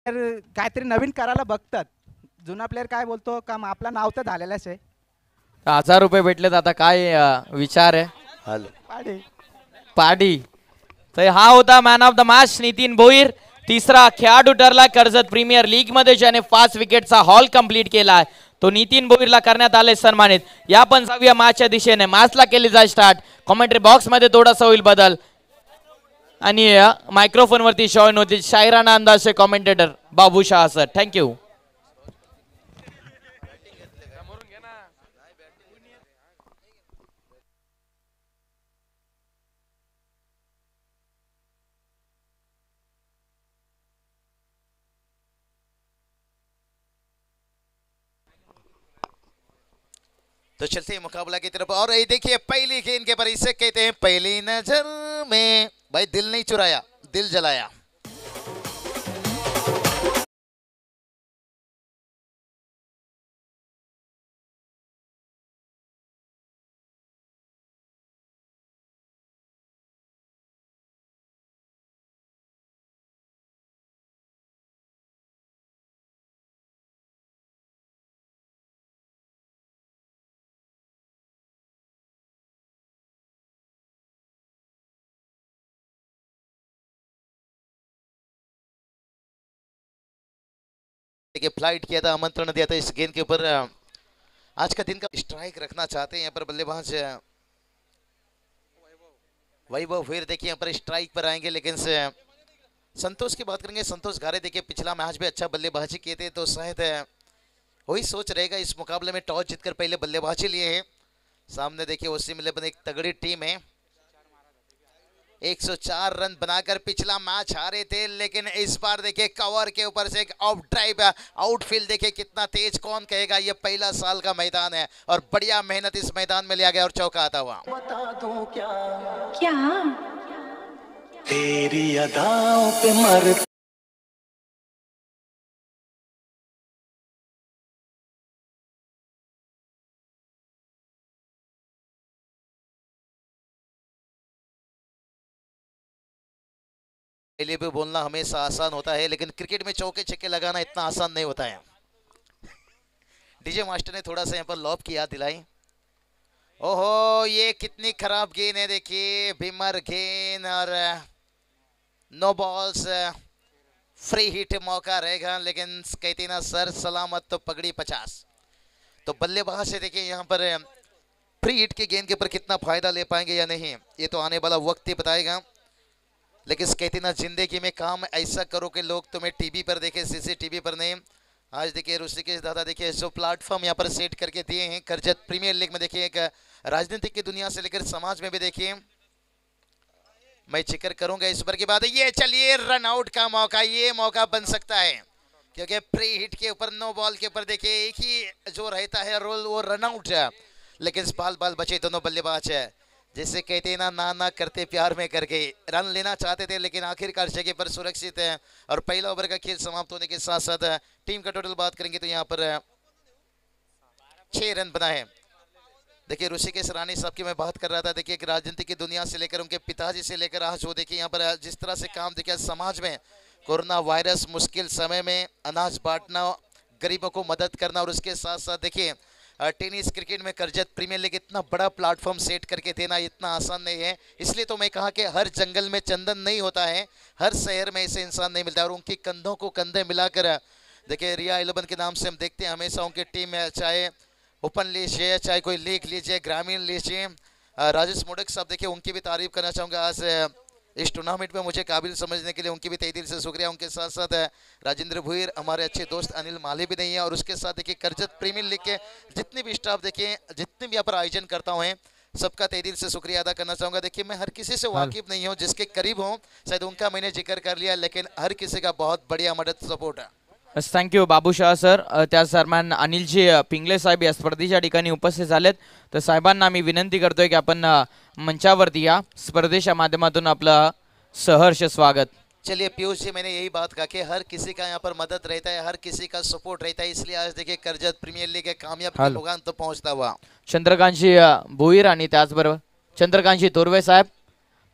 काहीतरी नवीन करायला बघतात. जुना प्लेअर काय बोलतो का आपलं नाव तर झालेलंच आहे. 1000 रुपये भेटलेत आता काय विचार आहे हॅलो पाडे पाडी. तर हा होता man of the match Nitin Bhoir. तिसरा खेळाडू ठरला कर्जत प्रीमियर लीग मध्ये ज्याने 5 विकेटचा हॉल कंप्लीट केला तो नितीन भोईरला करण्यात आले सन्मानित. या पण जाऊया मॅचच्या दिशेने. मॅचला केली जाय स्टार्ट. कॉमेंट्री बॉक्स मध्ये थोडासा होईल बदल आणि मायक्रोफोन वरती जॉईन होतील शायराना अंदाजचे कॉमेंटेटर बाबू शाह सर. थँक्यू. तो चलते हैं मुकाबला की तरफ और ये देखिए पहली गेंद के पर इसे कहते हैं पहली नजर में भाई दिल नहीं चुराया दिल जलाया. देखिए फ्लाइट किया था आमंत्रण दिया था इस गेंद के ऊपर. आज का दिन का स्ट्राइक रखना चाहते हैं यहाँ पर बल्लेबाज वैभव फिर देखिए यहाँ पर स्ट्राइक पर आएंगे लेकिन संतोष की बात करेंगे. संतोष घारे देखिए पिछला मैच भी अच्छा बल्लेबाजी किए थे तो शायद वही सोच रहेगा इस मुकाबले में टॉस जीतकर पहले बल्लेबाजी लिए हैं. सामने देखिए ओसी मिलेबन एक तगड़ी टीम है. 104 रन बनाकर पिछला मैच हारे थे लेकिन इस बार देखिए कवर के ऊपर से एक आउट ड्राइव आउटफील्ड देखिए कितना तेज. कौन कहेगा ये पहला साल का मैदान है और बढ़िया मेहनत इस मैदान में लिया गया और चौका आता हुआ. बता दूं क्या तेरी अदाओं पे मर के लिए भी बोलना हमेशा आसान होता है लेकिन क्रिकेट में चौके छक्के लगाना इतना आसान नहीं होता है. डीजे मास्टर ने थोड़ा सा यहाँ पर लॉब किया दिलाई. ओहो ये कितनी खराब गेंद है देखिए भीमर गेंद और नो बॉल्स फ्री हिट मौका रहेगा लेकिन कहती ना सर सलामत तो पगड़ी 50. तो बल्लेबाज से देखिए यहाँ पर फ्री हिट की गेंद के ऊपर कितना फायदा ले पाएंगे या नहीं ये तो आने वाला वक्त ही बताएगा. लेकिन कहते ना जिंदगी में काम ऐसा करो कि लोग तुम्हें टीवी पर देखे सीसीटीवी पर नहीं. आज देखिए ऋषिकेश दादा देखिए जो प्लेटफॉर्म यहाँ पर सेट करके दिए हैं करजत प्रीमियर लीग में देखिए एक राजनीतिक की दुनिया से लेकर समाज में भी देखिए मैं जिक्र करूंगा इस बार की बात है. ये चलिए रन आउट का मौका ये मौका बन सकता है क्योंकि प्री हिट के ऊपर नो बॉल के ऊपर देखिए एक ही जो रहता है रोल वो रन आउट है लेकिन बाल बाल बचे दोनों बल्लेबाज है. जिससे कहते हैं ना ना करते प्यार में करके रन लेना चाहते थे लेकिन आखिरकार जगह पर सुरक्षित है और पहला ओवर का खेल समाप्त होने के साथ साथ टीम का टोटल बात करेंगे तो यहाँ पर 6 रन बना है. देखिए ऋषिकेश रानी साहब की मैं बात कर रहा था देखिए एक राजनीति की दुनिया से लेकर उनके पिताजी से लेकर आज जो देखिए यहाँ पर जिस तरह से काम देखिए समाज में कोरोना वायरस मुश्किल समय में अनाज बांटना गरीबों को मदद करना और उसके साथ साथ देखिए टेनिस क्रिकेट में करजत प्रीमियर लीग इतना बड़ा प्लेटफॉर्म सेट करके देना इतना आसान नहीं है. इसलिए तो मैं कहा कि हर जंगल में चंदन नहीं होता है हर शहर में ऐसे इंसान नहीं मिलता और उनके कंधों को कंधे मिलाकर देखिए रिया 11 के नाम से हम देखते हैं हमेशा उनकी टीम है चाहे ओपन लीजिए चाहे कोई लीग लीजिए ग्रामीण लीजिए. राजेश मोडक साहब देखिए उनकी भी तारीफ करना चाहूँगा. आज इस टूर्नामेंट में मुझे काबिल समझने के लिए उनकी भी तहे दिल से शुक्रिया. उनके साथ साथ राजेंद्र भुईर हमारे अच्छे दोस्त अनिल माली भी नहीं है और उसके साथ देखिए करजत प्रीमियर लीग के जितने भी स्टाफ देखिए जितने भी यहाँ पर आयोजन करता हूँ सबका तहे दिल से शुक्रिया अदा करना चाहूँगा. देखिए मैं हर किसी से वाकिफ नहीं हूँ जिसके करीब हूँ शायद उनका मैंने जिक्र कर लिया लेकिन हर किसी का बहुत बढ़िया मदद सपोर्ट है. थँक्यू बाबू शाह सर. त्याच दरम्यान अनिलजी पिंगले साहेब या स्पर्धेच्या ठिकाणी उपस्थित झालेत तर साहेबांना आम्ही विनंती करतोय की आपण मंचावरती या स्पर्धेच्या माध्यमातून आपलं सहर्ष स्वागत. चलिए पीयूष जी मैंने यही बात कहा कि हर किसी का यहाँ पर मदद रहता है हर किसी का सपोर्ट रहता है इसलिए आज देखिए करजत प्रीमियर लीग के कामयाब लोगों तो पहुंचता हुआ चंद्रकांतजी भोईर आणि त्याचबरोबर चंद्रकांतजी तोरवे साहेब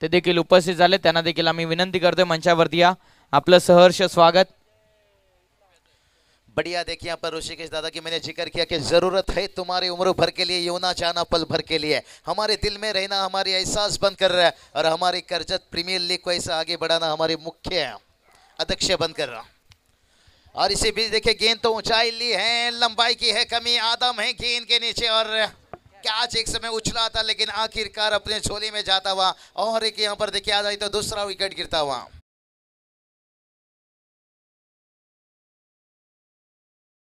ते देखील उपस्थित झाले. त्यांना देखील आम्ही विनंती करतोय मंचावरती या आपलं सहर्ष स्वागत. बढ़िया। देखिए यहाँ पर ऋषिकेश दादा की मैंने जिक्र किया कि जरूरत है तुम्हारी उम्र भर के लिए, यूं ना जाना पल भर के लिए, हमारे दिल में रहना, हमारी एहसास बन कर रहा है, और हमारी करजत प्रीमियर लीग को ऐसा आगे बढ़ाना हमारी मुख्य अध्यक्ष बनकर रहा। और इसी बीच देखिए गेंद तो ऊंचाई ली है, लंबाई की है कमी, आदम है गेंद के नीचे, और कैच एक समय उछला था लेकिन आखिरकार अपने झोली में जाता हुआ, और एक यहाँ पर देखिए आ जाए तो दूसरा विकेट गिरता हुआ।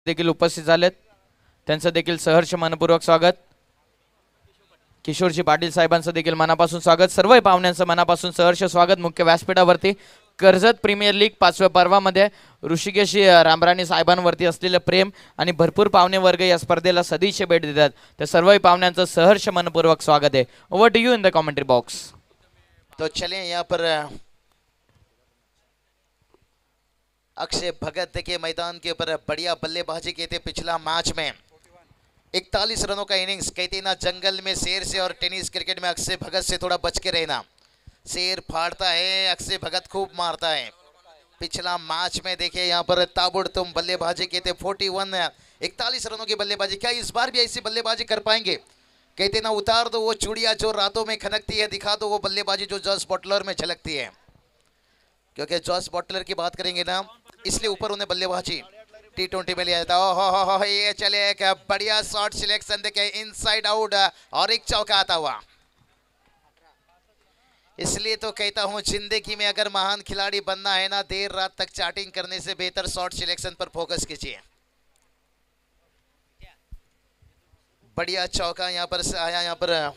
देखील उपस्थित झालेत, त्यांचं देखील सहर्ष मनपूर्वक स्वागत। किशोरजी पाटील साहेबांचं देखील मनापासून स्वागत, सर्व पाहुण्यांचं मनापासून सहर्ष स्वागत मुख्य व्यासपीठावरती। कर्जत प्रीमियर लीग 5व्या पर्वामध्ये ऋषिकेश रामराणी साहेबांवरती असलेलं प्रेम आणि भरपूर पाहुणे वर्ग या स्पर्धेला सदिच्छा भेट देतात, त्या सर्व पाहुण्यांचं सहर्ष मनपूर्वक स्वागत आहे। Over to you in the commentary box. तो चलिए यहाँ पर अक्षय भगत देखिए मैदान के ऊपर बढ़िया बल्लेबाजी की थी पिछला मैच में, 41 रनों का इनिंग्स। कहते ना जंगल में शेर से और टेनिस क्रिकेट में अक्षय भगत से थोड़ा बच के रहना। शेर फाड़ता है, अक्षय भगत खूब मारता है। पिछला मैच में देखिए यहाँ पर ताबड़तोड़ बल्लेबाजी की थे, 41 रनों की बल्लेबाजी। क्या इस बार भी ऐसी बल्लेबाजी कर पाएंगे? कहते ना उतार दो वो चूड़िया जो रातों में खनकती है, दिखा दो वो बल्लेबाजी जो जॉस बटलर में झलकती है। क्योंकि जॉस बटलर की बात करेंगे ना, इसलिए ऊपर उन्हें बल्लेबाजी T20 में लिया जाता है। ओहो ये चले एक बढ़िया शॉट सिलेक्शन देखे, इनसाइड आउट, और एक चौका आता हुआ। इसलिए तो कहता हूं जिंदगी में अगर महान खिलाड़ी बनना है ना, देर रात तक चैटिंग करने से बेहतर शॉट सिलेक्शन पर फोकस कीजिए। बढ़िया चौका यहाँ पर से आया, यहाँ पर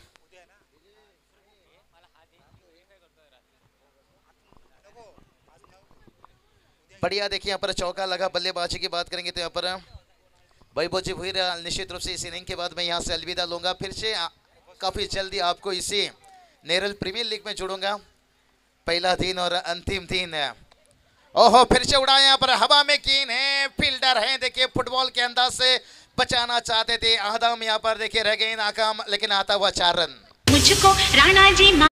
बढ़िया देखिए यहाँ पर चौका लगा। बल्लेबाजी की बात करेंगे तो यहाँ पर वैभव जी भुईर निश्चित रूप से इस इनिंग के बाद मैं यहाँ से अलविदा लूंगा। फिर से काफी जल्दी आपको इसी नेरल प्रीमियर लीग में जोड़ूंगा, पहला दिन और अंतिम दिन। ओहो फिर से उड़ाया यहाँ पर, हवा में कीन है, फील्डर है, देखिए फुटबॉल के अंदाज से बचाना चाहते थे आदम, यहाँ पर देखिए रह गए नाकाम, लेकिन आता हुआ 4 रन। मुझको राणा जी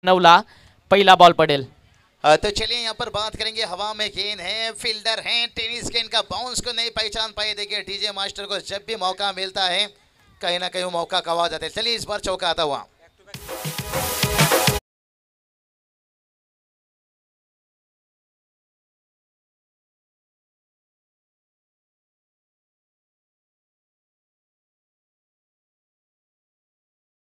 नवला पहिला बॉल पडेल। तो चलिए यहाँ पर बात करेंगे, हवा में गेंद है, फील्डर है, टेनिस गेंद का बाउंस को नहीं पहचान पाए। देखिए डीजे मास्टर को जब भी मौका मिलता है कहीं ना कहीं मौका गवा जाते हैं। चलिए इस बार चौका आता हुआ।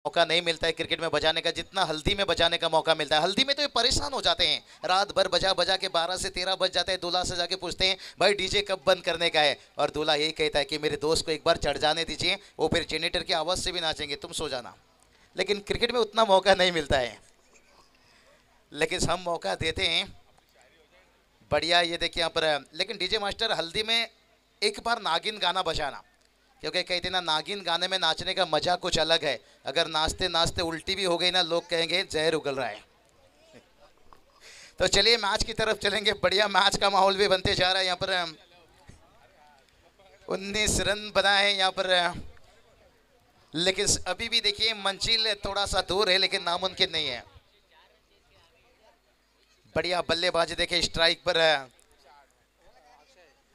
मौका नहीं मिलता है क्रिकेट में बजाने का जितना हल्दी में बजाने का मौका मिलता है। हल्दी में तो ये परेशान हो जाते हैं, रात भर बजा बजा के 12 से 13 बज जाते हैं। दूल्हा से जाके पूछते हैं भाई डीजे कब बंद करने का है, और दूल्हा यही कहता है कि मेरे दोस्त को एक बार चढ़ जाने दीजिए, वो फिर जनरेटर की आवाज़ से भी नाचेंगे, तुम सो जाना। लेकिन क्रिकेट में उतना मौका नहीं मिलता है, लेकिन हम मौका देते हैं। बढ़िया ये देखिए यहाँ पर, लेकिन डीजे मास्टर हल्दी में एक बार नागिन गाना बजाना, क्योंकि कहते ना नागिन गाने में नाचने का मजा कुछ अलग है। अगर नाचते नाचते उल्टी भी हो गई ना, लोग कहेंगे जहर उगल रहा है। तो चलिए मैच की तरफ चलेंगे। बढ़िया मैच का माहौल भी बनते जा रहा है। यहाँ पर 19 रन बनाए यहाँ पर, लेकिन अभी भी देखिए मंजिल थोड़ा सा दूर है, लेकिन नामुमकिन नहीं है। बढ़िया बल्लेबाजी देखिए, स्ट्राइक पर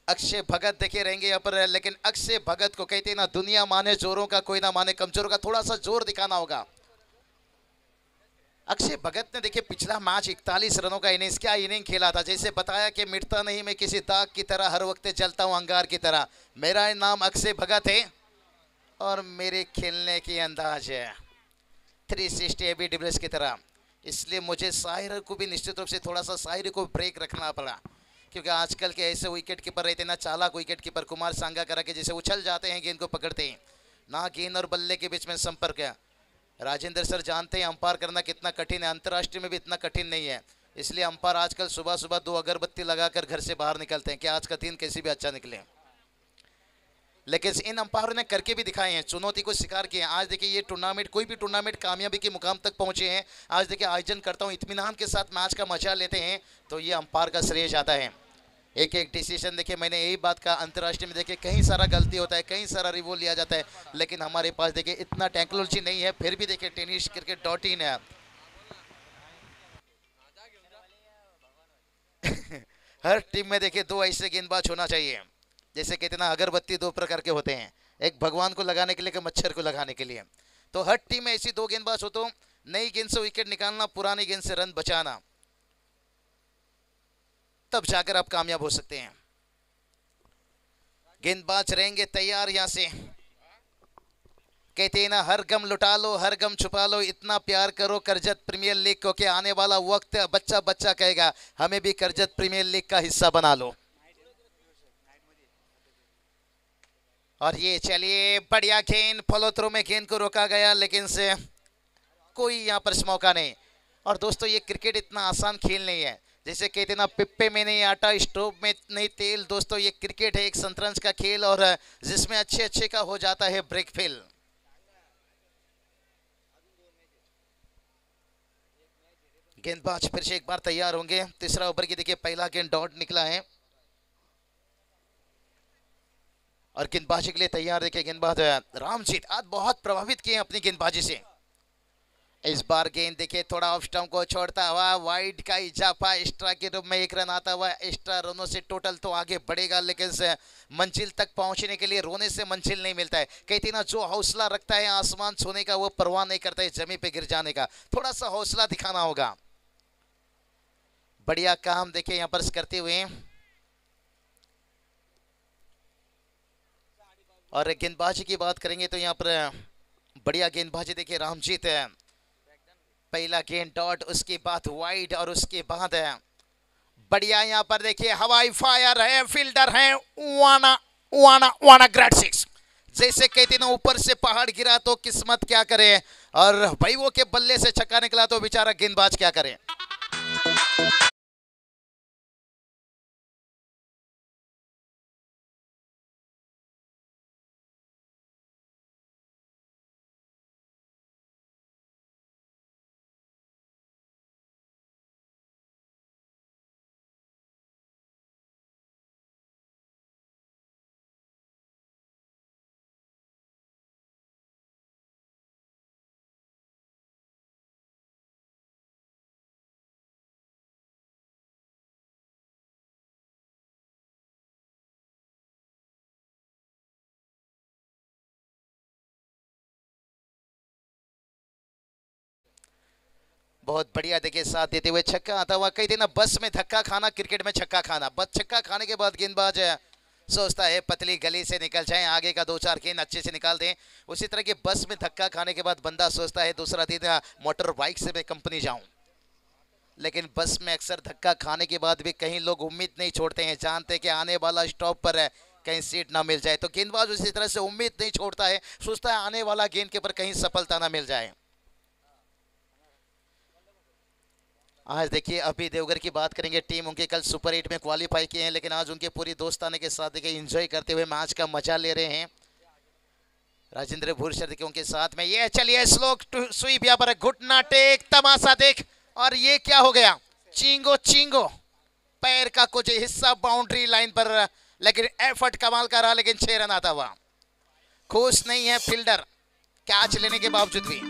अक्षय भगत देखे रहेंगे यहाँ पर, लेकिन अक्षय भगत को कहते हैं ना दुनिया माने जोरों का कोई ना माने कमजोरों का, थोड़ा सा जोर दिखाना होगा। अक्षय भगत ने देखिए पिछला मैच 41 रनों का इनिंग्स, क्या इनिंग खेला था। जैसे बताया कि मिटता नहीं मैं किसी दाग की तरह, हर वक्त जलता हूँ अंगार की तरह। मेरा नाम अक्षय भगत है और मेरे खेलने की अंदाज है 360 एबी डिविलियर्स की तरह। इसलिए मुझे शायर को भी निश्चित रूप से थोड़ा सा शायरी को ब्रेक रखना पड़ा, क्योंकि आजकल के ऐसे विकेट कीपर रहते हैं ना, चालाक विकेट कीपर, कुमार संगकारा के जैसे उछल जाते हैं, गेंद को पकड़ते हैं ना, गेंद और बल्ले के बीच में संपर्क है। राजेंद्र सर जानते हैं अंपायर करना कितना कठिन है, अंतर्राष्ट्रीय में भी इतना कठिन नहीं है। इसलिए अंपायर आजकल सुबह सुबह 2 अगरबत्ती लगाकर घर से बाहर निकलते हैं कि आज का दिन कैसे भी अच्छा निकले। लेकिन इन अंपायरों ने करके भी दिखाए हैं, चुनौती को स्वीकार किए हैं। आज देखिए ये टूर्नामेंट, कोई भी टूर्नामेंट कामयाबी के मुकाम तक पहुंचे हैं। आज देखिए आयोजन करता हूँ इत्मीनान के साथ मैच का मजा लेते हैं, तो ये अंपायर का श्रेय जाता है। एक एक डिसीजन देखिए, मैंने यही बात कहा, अंतर्राष्ट्रीय में देखिए कहीं सारा गलती होता है, कहीं सारा रिवोल लिया जाता है, लेकिन हमारे पास देखिए इतना टेक्नोलॉजी नहीं है। फिर भी देखिए tenniscricket.in है। हर टीम में देखिए 2 ऐसे गेंदबाज होना चाहिए, जैसे कहते ना अगरबत्ती 2 प्रकार के होते हैं, एक भगवान को लगाने के लिए, एक मच्छर को लगाने के लिए। तो हर टीम में ऐसी 2 गेंदबाज हो, तो नई गेंद से विकेट निकालना, पुरानी गेंद से रन बचाना, तब जाकर आप कामयाब हो सकते हैं। गेंदबाज रहेंगे तैयार। यहां से कहते हैं ना, हर गम लुटा लो, हर गम छुपा लो, इतना प्यार करो करजत प्रीमियर लीग को कि आने वाला वक्त बच्चा बच्चा कहेगा हमें भी करजत प्रीमियर लीग का हिस्सा बना लो। और ये चलिए बढ़िया गेंद, फॉलो थ्रो में गेंद को रोका गया, लेकिन से कोई यहाँ पर मौका नहीं। और दोस्तों ये क्रिकेट इतना आसान खेल नहीं है, जैसे कहते ना पिप्पे में नहीं आटा, स्टोव में नहीं तेल। दोस्तों ये क्रिकेट है एक शतरंज का खेल, और जिसमें अच्छे अच्छे का हो जाता है ब्रेक फेल। गेंदबाज फिर से एक बार तैयार होंगे। तीसरा ओवर की देखिए पहला गेंद डॉट निकला है, और गेंदबाजी के लिए तैयार देखिए गेंदबाज रामजीत आज बहुत प्रभावित किए अपनी गेंदबाजी से। इस बार गेंद देखिए थोड़ा ऑफ स्टंप को छोड़ता हुआ, वाइड का इजाफा, एक्स्ट्रा के रूप में 1 रन आता हुआ। एक्स्ट्रा रनों से टोटल तो आगे बढ़ेगा, लेकिन से मंजिल तक पहुंचने के लिए रोने से मंजिल नहीं मिलता है। कहती ना जो हौसला रखता है आसमान छूने का, वो परवाह नहीं करता है जमीन पे गिर जाने का। थोड़ा सा हौसला दिखाना होगा। बढ़िया काम देखिए यहाँ पर करते हुए। और गेंदबाजी की बात करेंगे तो यहाँ पर बढ़िया गेंदबाजी देखिए रामजीत है। पहला गेंद डॉट, उसके बाद वाइड, और उसके बाद बढ़िया यहाँ पर देखिए हवाई फायर है, फील्डर है वाना वाना वाना ग्रेट 6। जैसे कहते ना ऊपर से पहाड़ गिरा तो किस्मत क्या करे, और भाई वो के बल्ले से छक्का निकला तो बेचारा गेंदबाज क्या करे। बहुत बढ़िया देखिए साथ देते हुए छक्का आता हुआ। कई दिन बस में धक्का खाना, क्रिकेट में छक्का खाना। बस छक्का खाने के बाद गेंदबाज सोचता है पतली गली से निकल जाए, आगे का 2-4 गेंद अच्छे से निकाल दें। उसी तरह के बस में धक्का खाने के बाद बंदा सोचता है दूसरा दिन मोटर बाइक से मैं कंपनी जाऊं। लेकिन बस में अक्सर धक्का खाने के बाद भी कहीं लोग उम्मीद नहीं छोड़ते हैं, जानते हैं कि आने वाला स्टॉप पर है, कहीं सीट ना मिल जाए। तो गेंदबाज उसी तरह से उम्मीद नहीं छोड़ता है, सोचता है आने वाला गेंद के ऊपर कहीं सफलता ना मिल जाए। आज देखिए अभी देवघर की बात करेंगे, टीम उनके कल सुपर 8 में क्वालिफाई किए हैं, लेकिन आज उनके पूरी दोस्ताने के साथ देखिए एंजॉय करते हुए मैच का मजा ले रहे हैं। राजेंद्र भूषण देखिए उनके साथ में। ये चलिए स्लो स्वीप यहाँ पर, घुटना टेक, तमाशा देख। और ये क्या हो गया, चिंगो चिंगो, पैर का कुछ हिस्सा बाउंड्री लाइन पर, लेकिन एफर्ट कमाल का रहा, लेकिन 6 रन आता हुआ। खुश नहीं है फील्डर कैच लेने के बावजूद भी।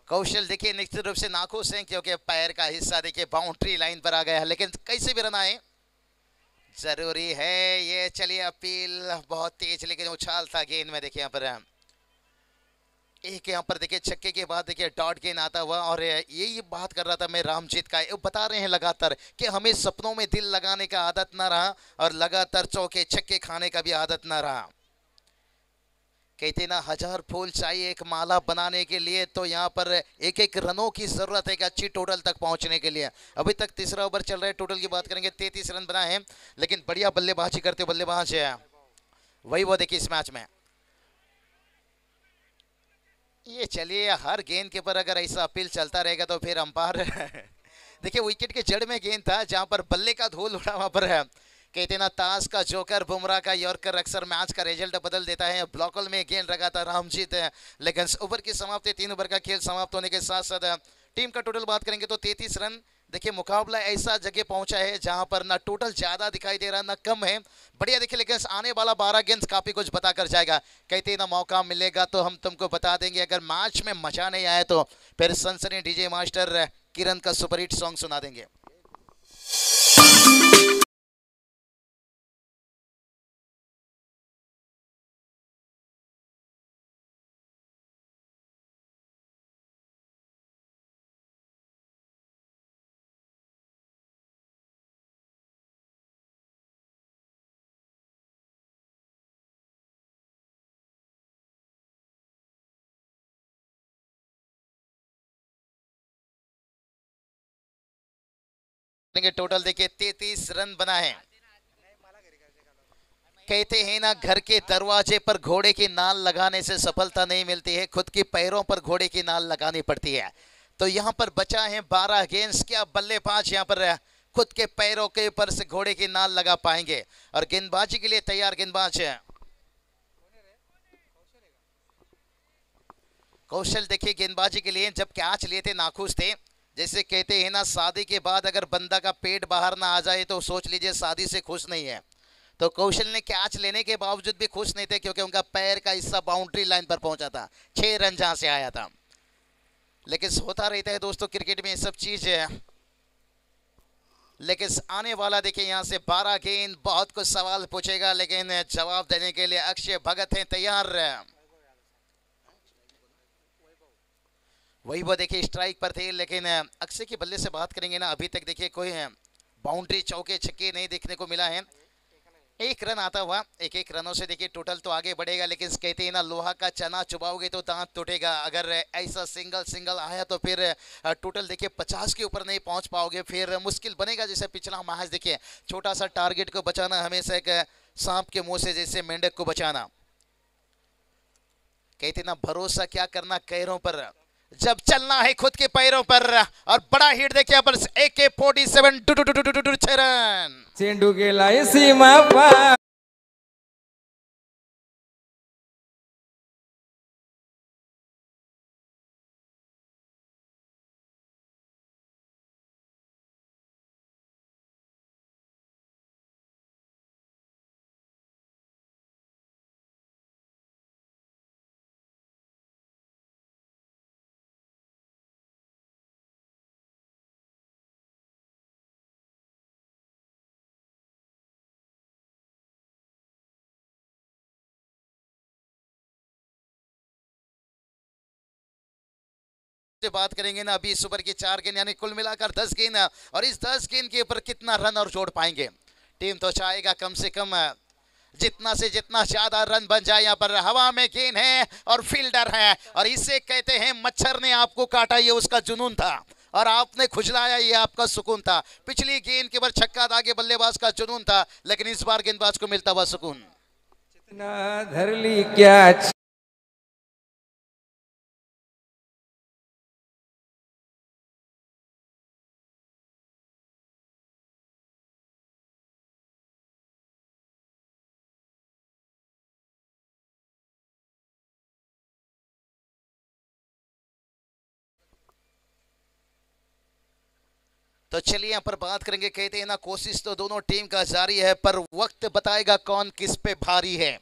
कौशल देखिए निश्चित रूप से नाखुश हैं, क्योंकि पैर का हिस्सा देखिए बाउंड्री लाइन पर आ गया है, लेकिन कैसे भी रन आए जरूरी है। ये चलिए अपील बहुत तेज, लेकिन उछाल था गेंद में। देखिए यहाँ पर एक यहाँ पर देखिए छक्के के बाद देखिए डॉट गेंद आता हुआ। और यही बात कर रहा था मैं रामजीत का, बता रहे हैं लगातार कि हमें सपनों में दिल लगाने का आदत ना रहा, और लगातार चौके छक्के खाने का भी आदत ना रहा। कहते ना 1000 फूल चाहिए एक माला बनाने के लिए, तो यहाँ पर एक एक रनों की जरूरत है एक अच्छी टोटल तक पहुंचने के लिए। अभी तक तीसरा ओवर चल रहा है, टोटल की बात करेंगे 33 रन बनाए हैं, लेकिन बढ़िया बल्लेबाजी करते बल्लेबाज है वही वो देखिए इस मैच में। ये चलिए हर गेंद के ऊपर अगर ऐसा अपील चलता रहेगा तो फिर अंपायर देखिए विकेट के जड़ में गेंद था जहां पर बल्ले का धूल उड़ा, वहां पर है कहते ना ताश का जोकर बुमराह का यॉर्कर अक्सर मैच का रिजल्ट बदल देता है। ब्लॉकल में गेंद लगा था रामजीत, लेकिन ओवर की समाप्ति 3 ओवर का खेल समाप्त होने के साथ साथ टीम का टोटल बात करेंगे तो 33 रन। देखिए मुकाबला ऐसा जगह पहुंचा है जहां पर ना टोटल ज्यादा दिखाई दे रहा ना कम है, बढ़िया देखिए, लेकिन आने वाला 12 गेंद काफी कुछ बता कर जाएगा। कहते ना मौका मिलेगा तो हम तुमको बता देंगे, अगर मैच में मजा नहीं आया तो फिर सनसनी डीजे मास्टर किरण का सुपरहिट सॉन्ग सुना देंगे। टोटल देखिए 33 रन बना है। कहते हैं ना घर के दरवाजे पर घोड़े की नाल लगाने से सफलता नहीं मिलती है, खुद के पैरों पर घोड़े की नाल लगानी पड़ती है। तो यहाँ पर बचा है 12 गेंद, क्या बल्लेबाज यहाँ पर खुद के पैरों के ऊपर से घोड़े की नाल लगा पाएंगे? और गेंदबाजी के लिए तैयार गेंदबाज है कौशल। देखिए गेंदबाजी के लिए जब कैच लिए थे नाखुश थे, जैसे कहते हैं ना शादी के बाद अगर बंदा का पेट बाहर ना आ जाए तो सोच लीजिए शादी से खुश नहीं है। तो कौशल ने कैच लेने के बावजूद भी खुश नहीं थे, क्योंकि उनका पैर का हिस्सा बाउंड्री लाइन पर पहुंचा था, 6 रन जहां से आया था। लेकिन होता रहता है दोस्तों क्रिकेट में ये सब चीज है। लेकिन आने वाला देखिए यहाँ से 12 गेंद, बहुत कुछ सवाल पूछेगा, लेकिन जवाब देने के लिए अक्षय भगत हैं तैयार। वही वो देखिए स्ट्राइक पर थे, लेकिन अक्षय के बल्ले से बात करेंगे ना, अभी तक देखिए कोई बाउंड्री चौके छक्के नहीं देखने को मिला है। 1 रन आता हुआ, एक रनों से देखिए टोटल तो आगे बढ़ेगा, लेकिन कहते हैं ना लोहा का चना चुबाओगे तो दांत टूटेगा। अगर ऐसा सिंगल आया तो फिर टोटल देखिए 50 के ऊपर नहीं पहुंच पाओगे, फिर मुश्किल बनेगा। जैसे पिछला मैच देखिए, छोटा सा टारगेट को बचाना हमेशा एक सांप के मुंह से जैसे मेंढक को बचाना। कहते ना भरोसा क्या करना कैरों पर, जब चलना है खुद के पैरों पर। और बड़ा हिट देखिए यहाँ पर AK-47 6 रन चेंडू गेलाय सीमा पार। से बात करेंगे ना, अभी इस ओवर की 4 गेंद यानी कुल मिलाकर 10 गेंद, और इस 10 गेंद के ऊपर कितना रन और जोड़ पाएंगे। टीम तो चाहेगा कम से कम जितना से जितना ज्यादा रन बन जाए। यहाँ पर हवा में गेंद है और फील्डर है, और इसे कहते हैं मच्छर ने आपको काटा ये उसका जुनून था, और आपने खुजलाया ये आपका सुकून था। पिछली गेंद के ऊपर छक्का दागे बल्लेबाज का जुनून था, लेकिन इस बार गेंदबाज को मिलता हुआ सुकून। धर ली क्या तो चलिए यहाँ पर बात करेंगे। कहते हैं ना कोशिश तो दोनों टीम का जारी है, पर वक्त बताएगा कौन किस पे भारी है,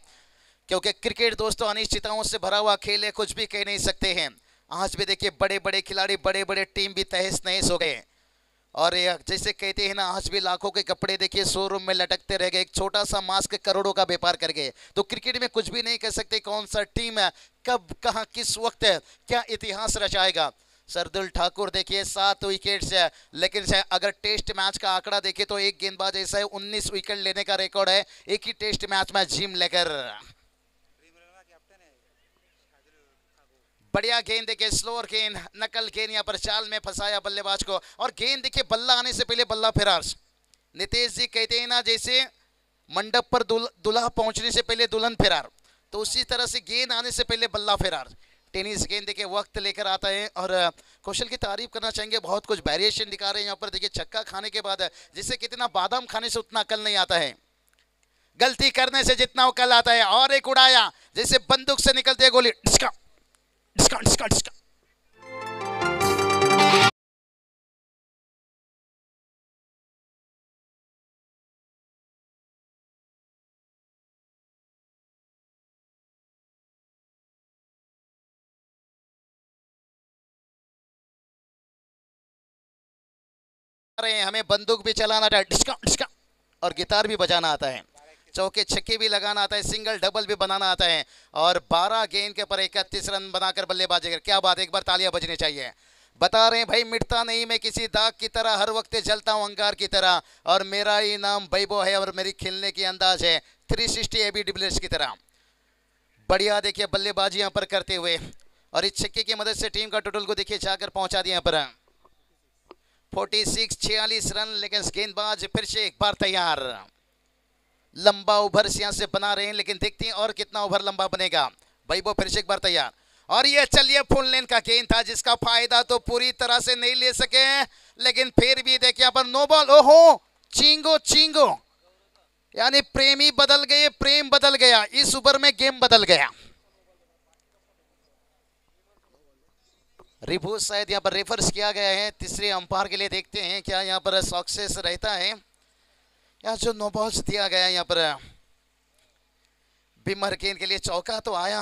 क्योंकि क्रिकेट दोस्तों अनिश्चितताओं से भरा हुआ खेल है, कुछ भी कह नहीं सकते हैं। आज भी देखिए बड़े बड़े खिलाड़ी, बड़े बड़े टीम भी तहस नहस हो गए, और जैसे कहते हैं ना आज भी लाखों के कपड़े देखिए शोरूम में लटकते रह गए, एक छोटा सा मास्क करोड़ों का व्यापार कर गए। तो क्रिकेट में कुछ भी नहीं कह सकते कौन सा टीम कब कहां किस वक्त क्या इतिहास रचाएगा। सरदुल ठाकुर देखिए 7 विकेट से, लेकिन अगर टेस्ट मैच का आंकड़ा देखे तो एक गेंदबाज ऐसा है 19 विकेट लेने का रिकॉर्ड है एक ही टेस्ट मैच में जिम लेकर। बढ़िया गेंद देखिए, स्लोअर गेंद, नकल गेंद यहाँ पर चाल में फंसाया बल्लेबाज को। और गेंद देखिए बल्ला आने से पहले बल्ला फिरार। नितेश जी कहते हैं ना जैसे मंडप पर दुल्हा पहुंचने से पहले दुल्हन फिरार, तो उसी तरह से गेंद आने से पहले बल्ला फिरार। टेनिस गेंद देखिए वक्त लेकर आता है और कौशल की तारीफ करना चाहेंगे, बहुत कुछ वेरिएशन दिखा रहे हैं यहाँ पर। देखिए छक्का खाने के बाद जिससे कितना बादाम खाने से उतना अकल नहीं आता है, गलती करने से जितना अकल आता है। और एक उड़ाया जैसे बंदूक से निकलती है गोली, डिस्का डिस्का डिस्का डिस्का। हमें बंदूक भी चलाना आता है, डिस्का डिस्का, और गिटार भी बजाना आता है, चौके छक्के भी लगाना आता है, सिंगल डबल भी बनाना आता है। और 12 गेंद के पर 31 रन बनाकर बल्लेबाजी कर, क्या बात है, एक बार तालियां बजनी चाहिए। बता रहे हैं भाई मिटता नहीं मैं किसी दाग की तरह, हर वक्त जलता हूं अंगार की तरह, और मेरा ही नाम वैभव है और मेरी खेलने की अंदाज है 360 एबी डिविलियर्स की तरह। बढ़िया देखिए बल्लेबाजी यहाँ पर करते हुए, और इस छक्के की मदद से टीम का टोटल को देखिए जाकर पहुंचा दिया यहाँ पर 46 रन। लेकिन गेंदबाज फिर से एक बार तैयार, लंबा ओवर यहां से बना रहे हैं, लेकिन देखते हैं और कितना ओवर लंबा बनेगा। वैभव फिर से एक बार तैयार, और ये चलिए फुल लेन का गेंद था जिसका फायदा तो पूरी तरह से नहीं ले सके, लेकिन फिर भी देखिए यहाँ पर नो बॉल। ओहो चिंगो चिंगो, यानी प्रेमी बदल गए, प्रेम बदल गया, इस ओवर में गेम बदल गया। रिव्यू शायद यहाँ पर रेफर्स किया गया है तीसरे अंपायर के लिए, देखते हैं क्या यहाँ पर सक्सेस रहता है। यहाँ जो नो बॉल्स दिया गया है यहाँ पर बिमर गेंद के लिए चौका तो आया,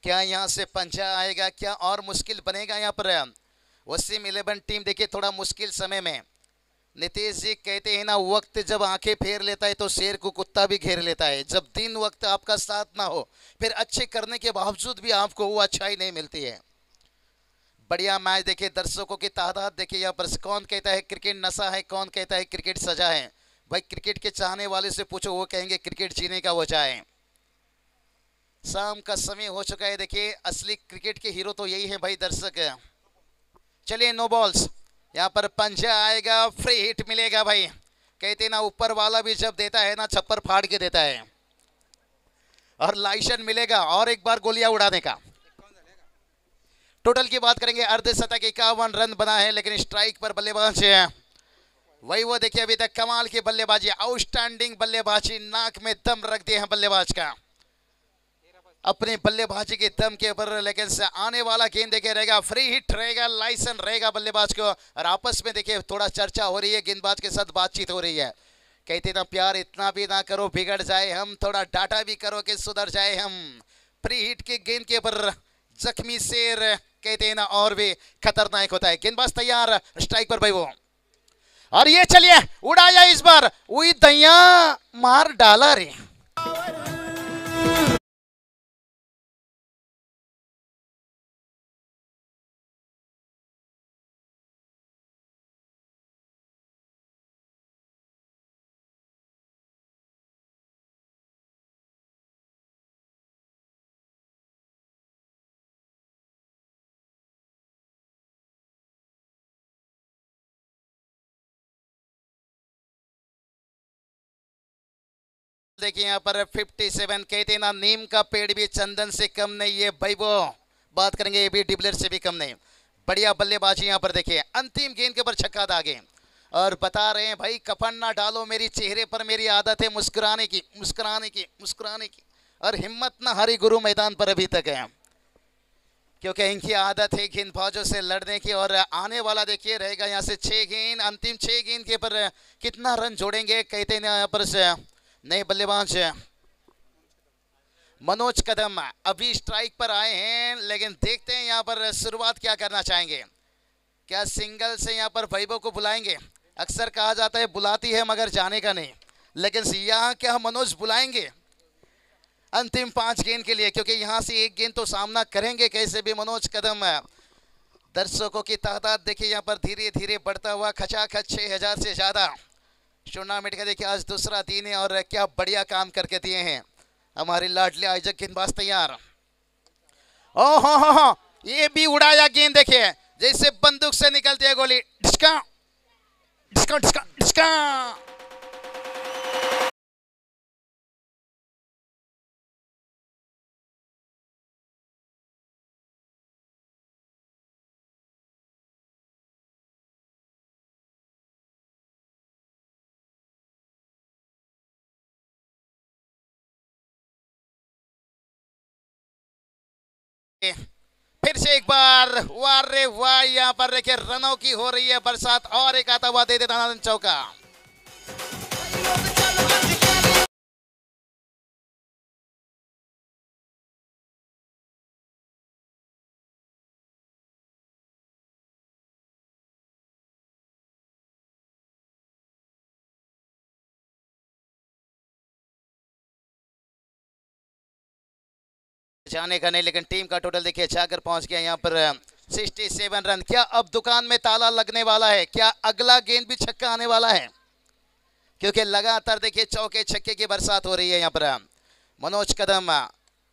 क्या यहाँ से पंजा आएगा, क्या और मुश्किल बनेगा यहाँ पर। वसीम 11 टीम देखिए थोड़ा मुश्किल समय में, नितेश जी कहते हैं ना वक्त जब आंखें फेर लेता है तो शेर को कुत्ता भी घेर लेता है। जब दिन वक्त आपका साथ ना हो, फिर अच्छे करने के बावजूद भी आपको वो अच्छाई नहीं मिलती है। बढ़िया मैच देखिए, दर्शकों की तादाद देखिए यहाँ पर। कौन कहता है क्रिकेट नशा है, कौन कहता है क्रिकेट सजा है। भाई क्रिकेट के चाहने वाले से पूछो, वो कहेंगे क्रिकेट जीने का वजह है। शाम का समय हो चुका है, देखिए असली क्रिकेट के हीरो तो यही है भाई दर्शक। चलिए नो बॉल्स, यहाँ पर पंजा आएगा, फ्री हिट मिलेगा भाई। कहते ना ऊपर वाला भी जब देता है ना छप्पर फाड़ के देता है, और लाइसेंस मिलेगा और एक बार गोलियां उड़ाने का। टोटल की बात करेंगे, अर्धशतक 51 रन बना है, लेकिन स्ट्राइक पर बल्लेबाज है वही वो देखिए अभी तक कमाल की बल्लेबाजी, आउटस्टैंडिंग बल्लेबाजी, नाक में दम रख दिए हैं बल्लेबाज का अपनी बल्लेबाजी के दम के ऊपर। लेकिन से आने वाला गेंद देखिए रहेगा, फ्री हिट रहेगा, लाइसेंस रहेगा बल्लेबाज को। और आपस में देखिए थोड़ा चर्चा हो रही है, गेंदबाज के साथ बातचीत हो रही है। कहते ना प्यार इतना भी ना करो बिगड़ जाए हम, थोड़ा डाटा भी करो कि सुधर जाए हम। फ्री हिट के गेंद के ऊपर जख्मी शेर कहते हैं ना और भी खतरनाक होता है। गेंदबाज तैयार, स्ट्राइक पर भाई वो, और ये चलिए उड़ाया इस बार, वही दैया मार डाला रे। देखिए यहाँ पर 57, कहते ना नीम का पेड़ भी चंदन से कम नहीं है भाई, वो बात करेंगे ये भी डिबलर से भी कम नहीं। बढ़िया बल्लेबाजी यहाँ पर देखिए, अंतिम गेंद के ऊपर छक्का दागे, और बता रहे हैं भाई कफन ना डालो मेरी चेहरे पर, मेरी आदत है मुस्कुराने की मुस्कुराने की मुस्कुराने की, और हिम्मत ना हारी गुरु मैदान पर अभी तक है, क्योंकि इनकी आदत है गेंदबाजों से लड़ने की। और आने वाला देखिए रहेगा यहाँ से 6 गेंद, अंतिम 6 गेंद के पर कितना रन जोड़ेंगे। कहते हैं यहाँ पर से नए बल्लेबाज मनोज कदम अभी स्ट्राइक पर आए हैं, लेकिन देखते हैं यहाँ पर शुरुआत क्या करना चाहेंगे। क्या सिंगल से यहाँ पर वैभव को बुलाएंगे। अक्सर कहा जाता है बुलाती है मगर जाने का नहीं, लेकिन यहाँ क्या मनोज बुलाएंगे अंतिम 5 गेंद के लिए, क्योंकि यहाँ से 1 गेंद तो सामना करेंगे कैसे भी मनोज कदम। दर्शकों की तादाद देखिए यहाँ पर धीरे धीरे बढ़ता हुआ, खचाखच 6000 से ज़्यादा टूर्नामेंट का देखिए आज दूसरा दिन है, और क्या बढ़िया काम करके दिए हैं हमारे लाडले आयोजक गेंदबाज तैयार। ओहो हो, ये भी उड़ाया गेंद, देखिए जैसे बंदूक से निकलती है गोली। डिस्का डिस्का डिस्का डिस्का। फिर से एक बार, वाह रे वाह, यहाँ पर देखिए रनों की हो रही है बरसात, और एक आता हुआ दे देता आनंद चौका। जाने का नहीं, लेकिन टीम का टोटल देखिए जाकर पहुंच गया यहाँ पर 67 रन। क्या अब दुकान में ताला लगने वाला है? क्या अगला गेंद भी छक्का आने वाला है? क्योंकि लगातार देखिए चौके छक्के की बरसात हो रही है यहाँ पर। मनोज कदम,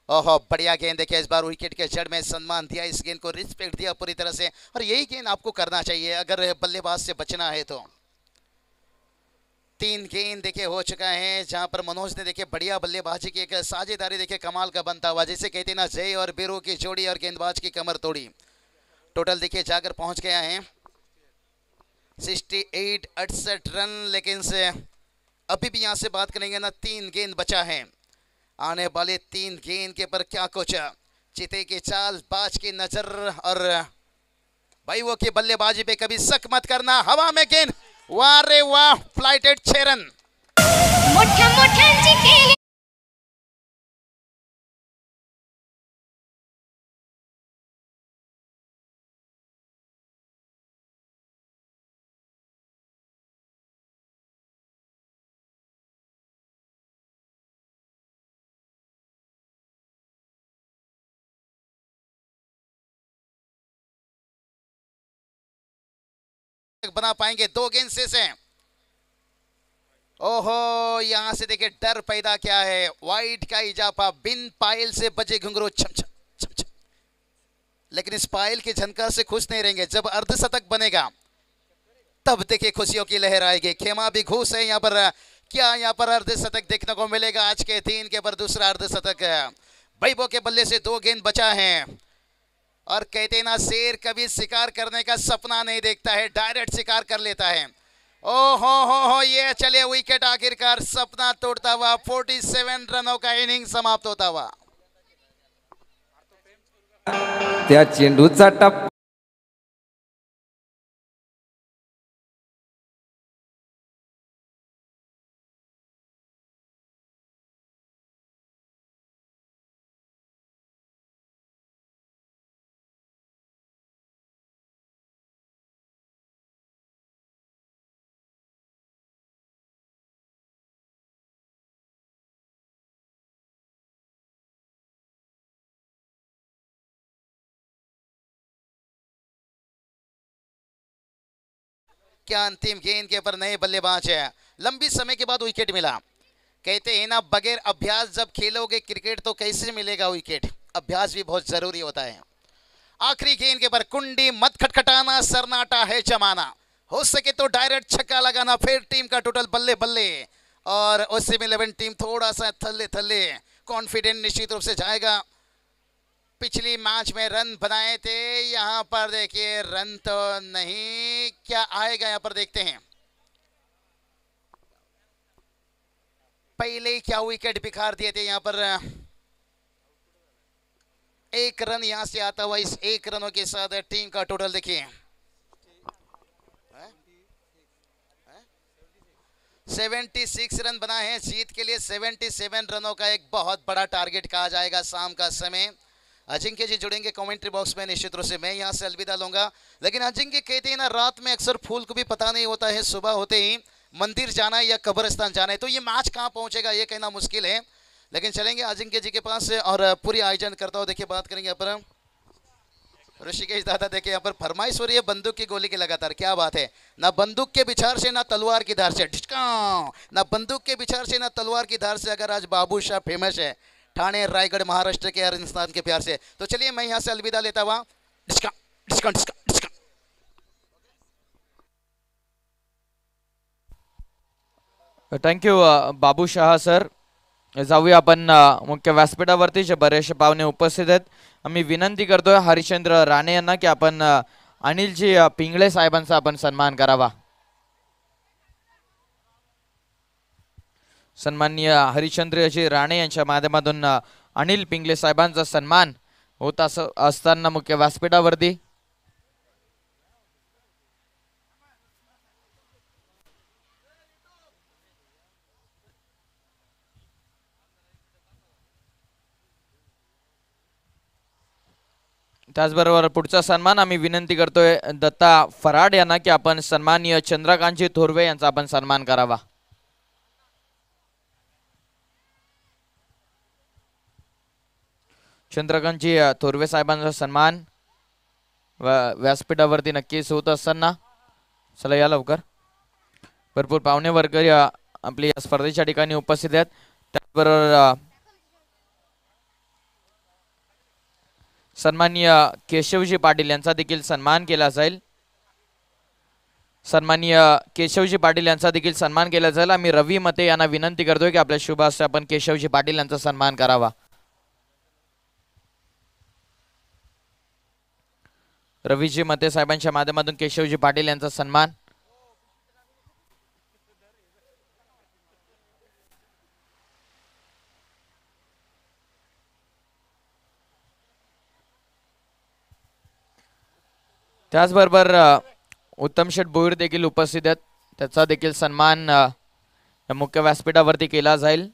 ओहो बढ़िया गेंद, देखिए इस बार विकेट के जड़ में सम्मान दिया, इस गेंद को रिस्पेक्ट दिया पूरी तरह से, और यही गेंद आपको करना चाहिए अगर बल्लेबाज से बचना है तो। 3 गेंद देखिए हो चुका है, जहां पर मनोज ने देखिए बढ़िया बल्लेबाजी की, एक साझेदारी देखिए कमाल का बनता हुआ, जैसे कहते ना जय और बीरू की जोड़ी और गेंदबाज की कमर तोड़ी। टोटल देखिए जाकर पहुंच गया है 68 रन, लेकिन से अभी भी यहां से बात करेंगे ना, 3 गेंद बचा है। आने वाले 3 गेंद के पर क्या कुछ, चिते की चाल, बाज की नजर, और भाई वो की बल्लेबाजी पे कभी शक मत करना। हवा में गेंद, वाह रे वाह, फ्लाइटेड 6 रन। मोठा मोठा चिकेले बना पाएंगे, 2 गेंद से। ओहो, यहां से देखिए डर पैदा क्या है, वाइड का इजाफा, बिन पायल से बजे घुंघरू छम छम छम छम। लेकिन इस पायल की झनकार से खुश नहीं रहेंगे, जब अर्धशतक बनेगा तब देखिए खुशियों की लहर आएगी। खेमा भी घूस है यहाँ पर, क्या यहाँ पर अर्धशतक देखने को मिलेगा आज के 3 के पर दूसरा अर्धशतक। बैबो के बल्ले से 2 गेंद बचा है, और कहते ना शेर कभी शिकार करने का सपना नहीं देखता है, डायरेक्ट शिकार कर लेता है। ओ हो, ये चले विकेट, आखिरकार सपना तोड़ता हुआ 47 रनों का इनिंग समाप्त होता हुआ। त्या चेंडूचा टप क्या अंतिम गेंद के पर नए बल्लेबाज है, लंबी समय के बाद विकेट मिला। कहते हैं ना, बगैर अभ्यास जब खेलोगे क्रिकेट तो कैसे मिलेगा विकेट, अभ्यास भी बहुत जरूरी होता है। आखिरी गेंद के पर कुंडी मत खटखटाना, सरनाटा है जमाना, हो सके तो डायरेक्ट छक्का लगाना, फिर टीम का टोटल बल्ले बल्ले, और उससे में 11 टीम थोड़ा सा थल्ले थल्ले, कॉन्फिडेंट निश्चित रूप से जाएगा। पिछली मैच में रन बनाए थे, यहां पर देखिए रन तो नहीं, क्या आएगा यहां पर देखते हैं। पहले क्या विकेट बिखार दिए थे यहां पर, 1 रन यहां से आता हुआ, इस 1 रनों के साथ टीम का टोटल देखिए 76 रन बना है। जीत के लिए 77 रनों का एक बहुत बड़ा टारगेट कहा जाएगा। शाम का समय अजिंक्य जी जुड़ेंगे कमेंट्री बॉक्स में, निश्चित रूप से मैं यहां से अलविदा लूंगा। लेकिन अजिंक्य कहते हैं ना, रात में अक्सर फूल को भी पता नहीं होता है सुबह होते ही मंदिर जाना है या कब्रिस्तान जाना है, तो ये मैच कहां पहुंचेगा ये कहना मुश्किल है। लेकिन चलेंगे अजिंक्य जी के पास से और पूरी आयोजन करता हुआ देखिए बात करेंगे यहाँ पर ऋषिकेश दादा। देखिए यहाँ पर फरमाइश हो रही है बंदूक की गोली की लगातार, क्या बात है, ना बंदूक के बिछार से ना तलवार की धार से, ना बंदूक के बिछार से ना तलवार की धार से। अगर आज बाबू शाह फेमस है, ठाणे रायगढ़ महाराष्ट्र के हर इंसान के प्यार से। तो चलिए मैं यहाँ से अलविदा लेता हुआ। डिस्का डिस्का डिस्का डिस्का। थँक्यू बाबू शहा सर. जाऊया आपण मुख्य व्यासपीठावरती जे बरेचसे पाहुणे उपस्थित आहेत. आम्ही विनंती करतोय हरिश्चंद्र राणे यांना की आपण अनिलजी पिंगळे साहेबांचा आपण सन्मान करावा. सन्माननीय हरिश्चंद्रजी राणे यांच्या माध्यमातून अनिल पिंगळे साहेबांचा सन्मान होत असताना मुख्य व्यासपीठावरती त्याचबरोबर पुढचा सन्मान आम्ही विनंती करतोय दत्ता फराड यांना की आपण सन्माननीय चंद्रकांतजी थोरवे यांचा आपण सन्मान करावा. चंद्रकांतजी थोरवे साहेबांचा सन्मान व्यासपीठावरती नक्कीच होत असताना चला या लवकर. भरपूर पाहुणे वर्ग आपली या स्पर्धेच्या ठिकाणी उपस्थित आहेत. त्याचबरोबर सन्माननीय केशवजी पाटील यांचा देखील सन्मान केला जाईल. सन्माननीय केशवजी पाटील यांचा देखील सन्मान केला जाईल. आम्ही रवी मते यांना विनंती करतोय की आपल्या शुभ हस्ते आपण केशवजी पाटील यांचा सन्मान करावा. रवीजी मते साहेबांच्या माध्यमातून केशवजी पाटील यांचा सन्मान. त्याचबरोबर उत्तम शेठ भोईर देखील उपस्थित आहेत. त्याचा देखील सन्मान मुख्य व्यासपीठावरती केला जाईल.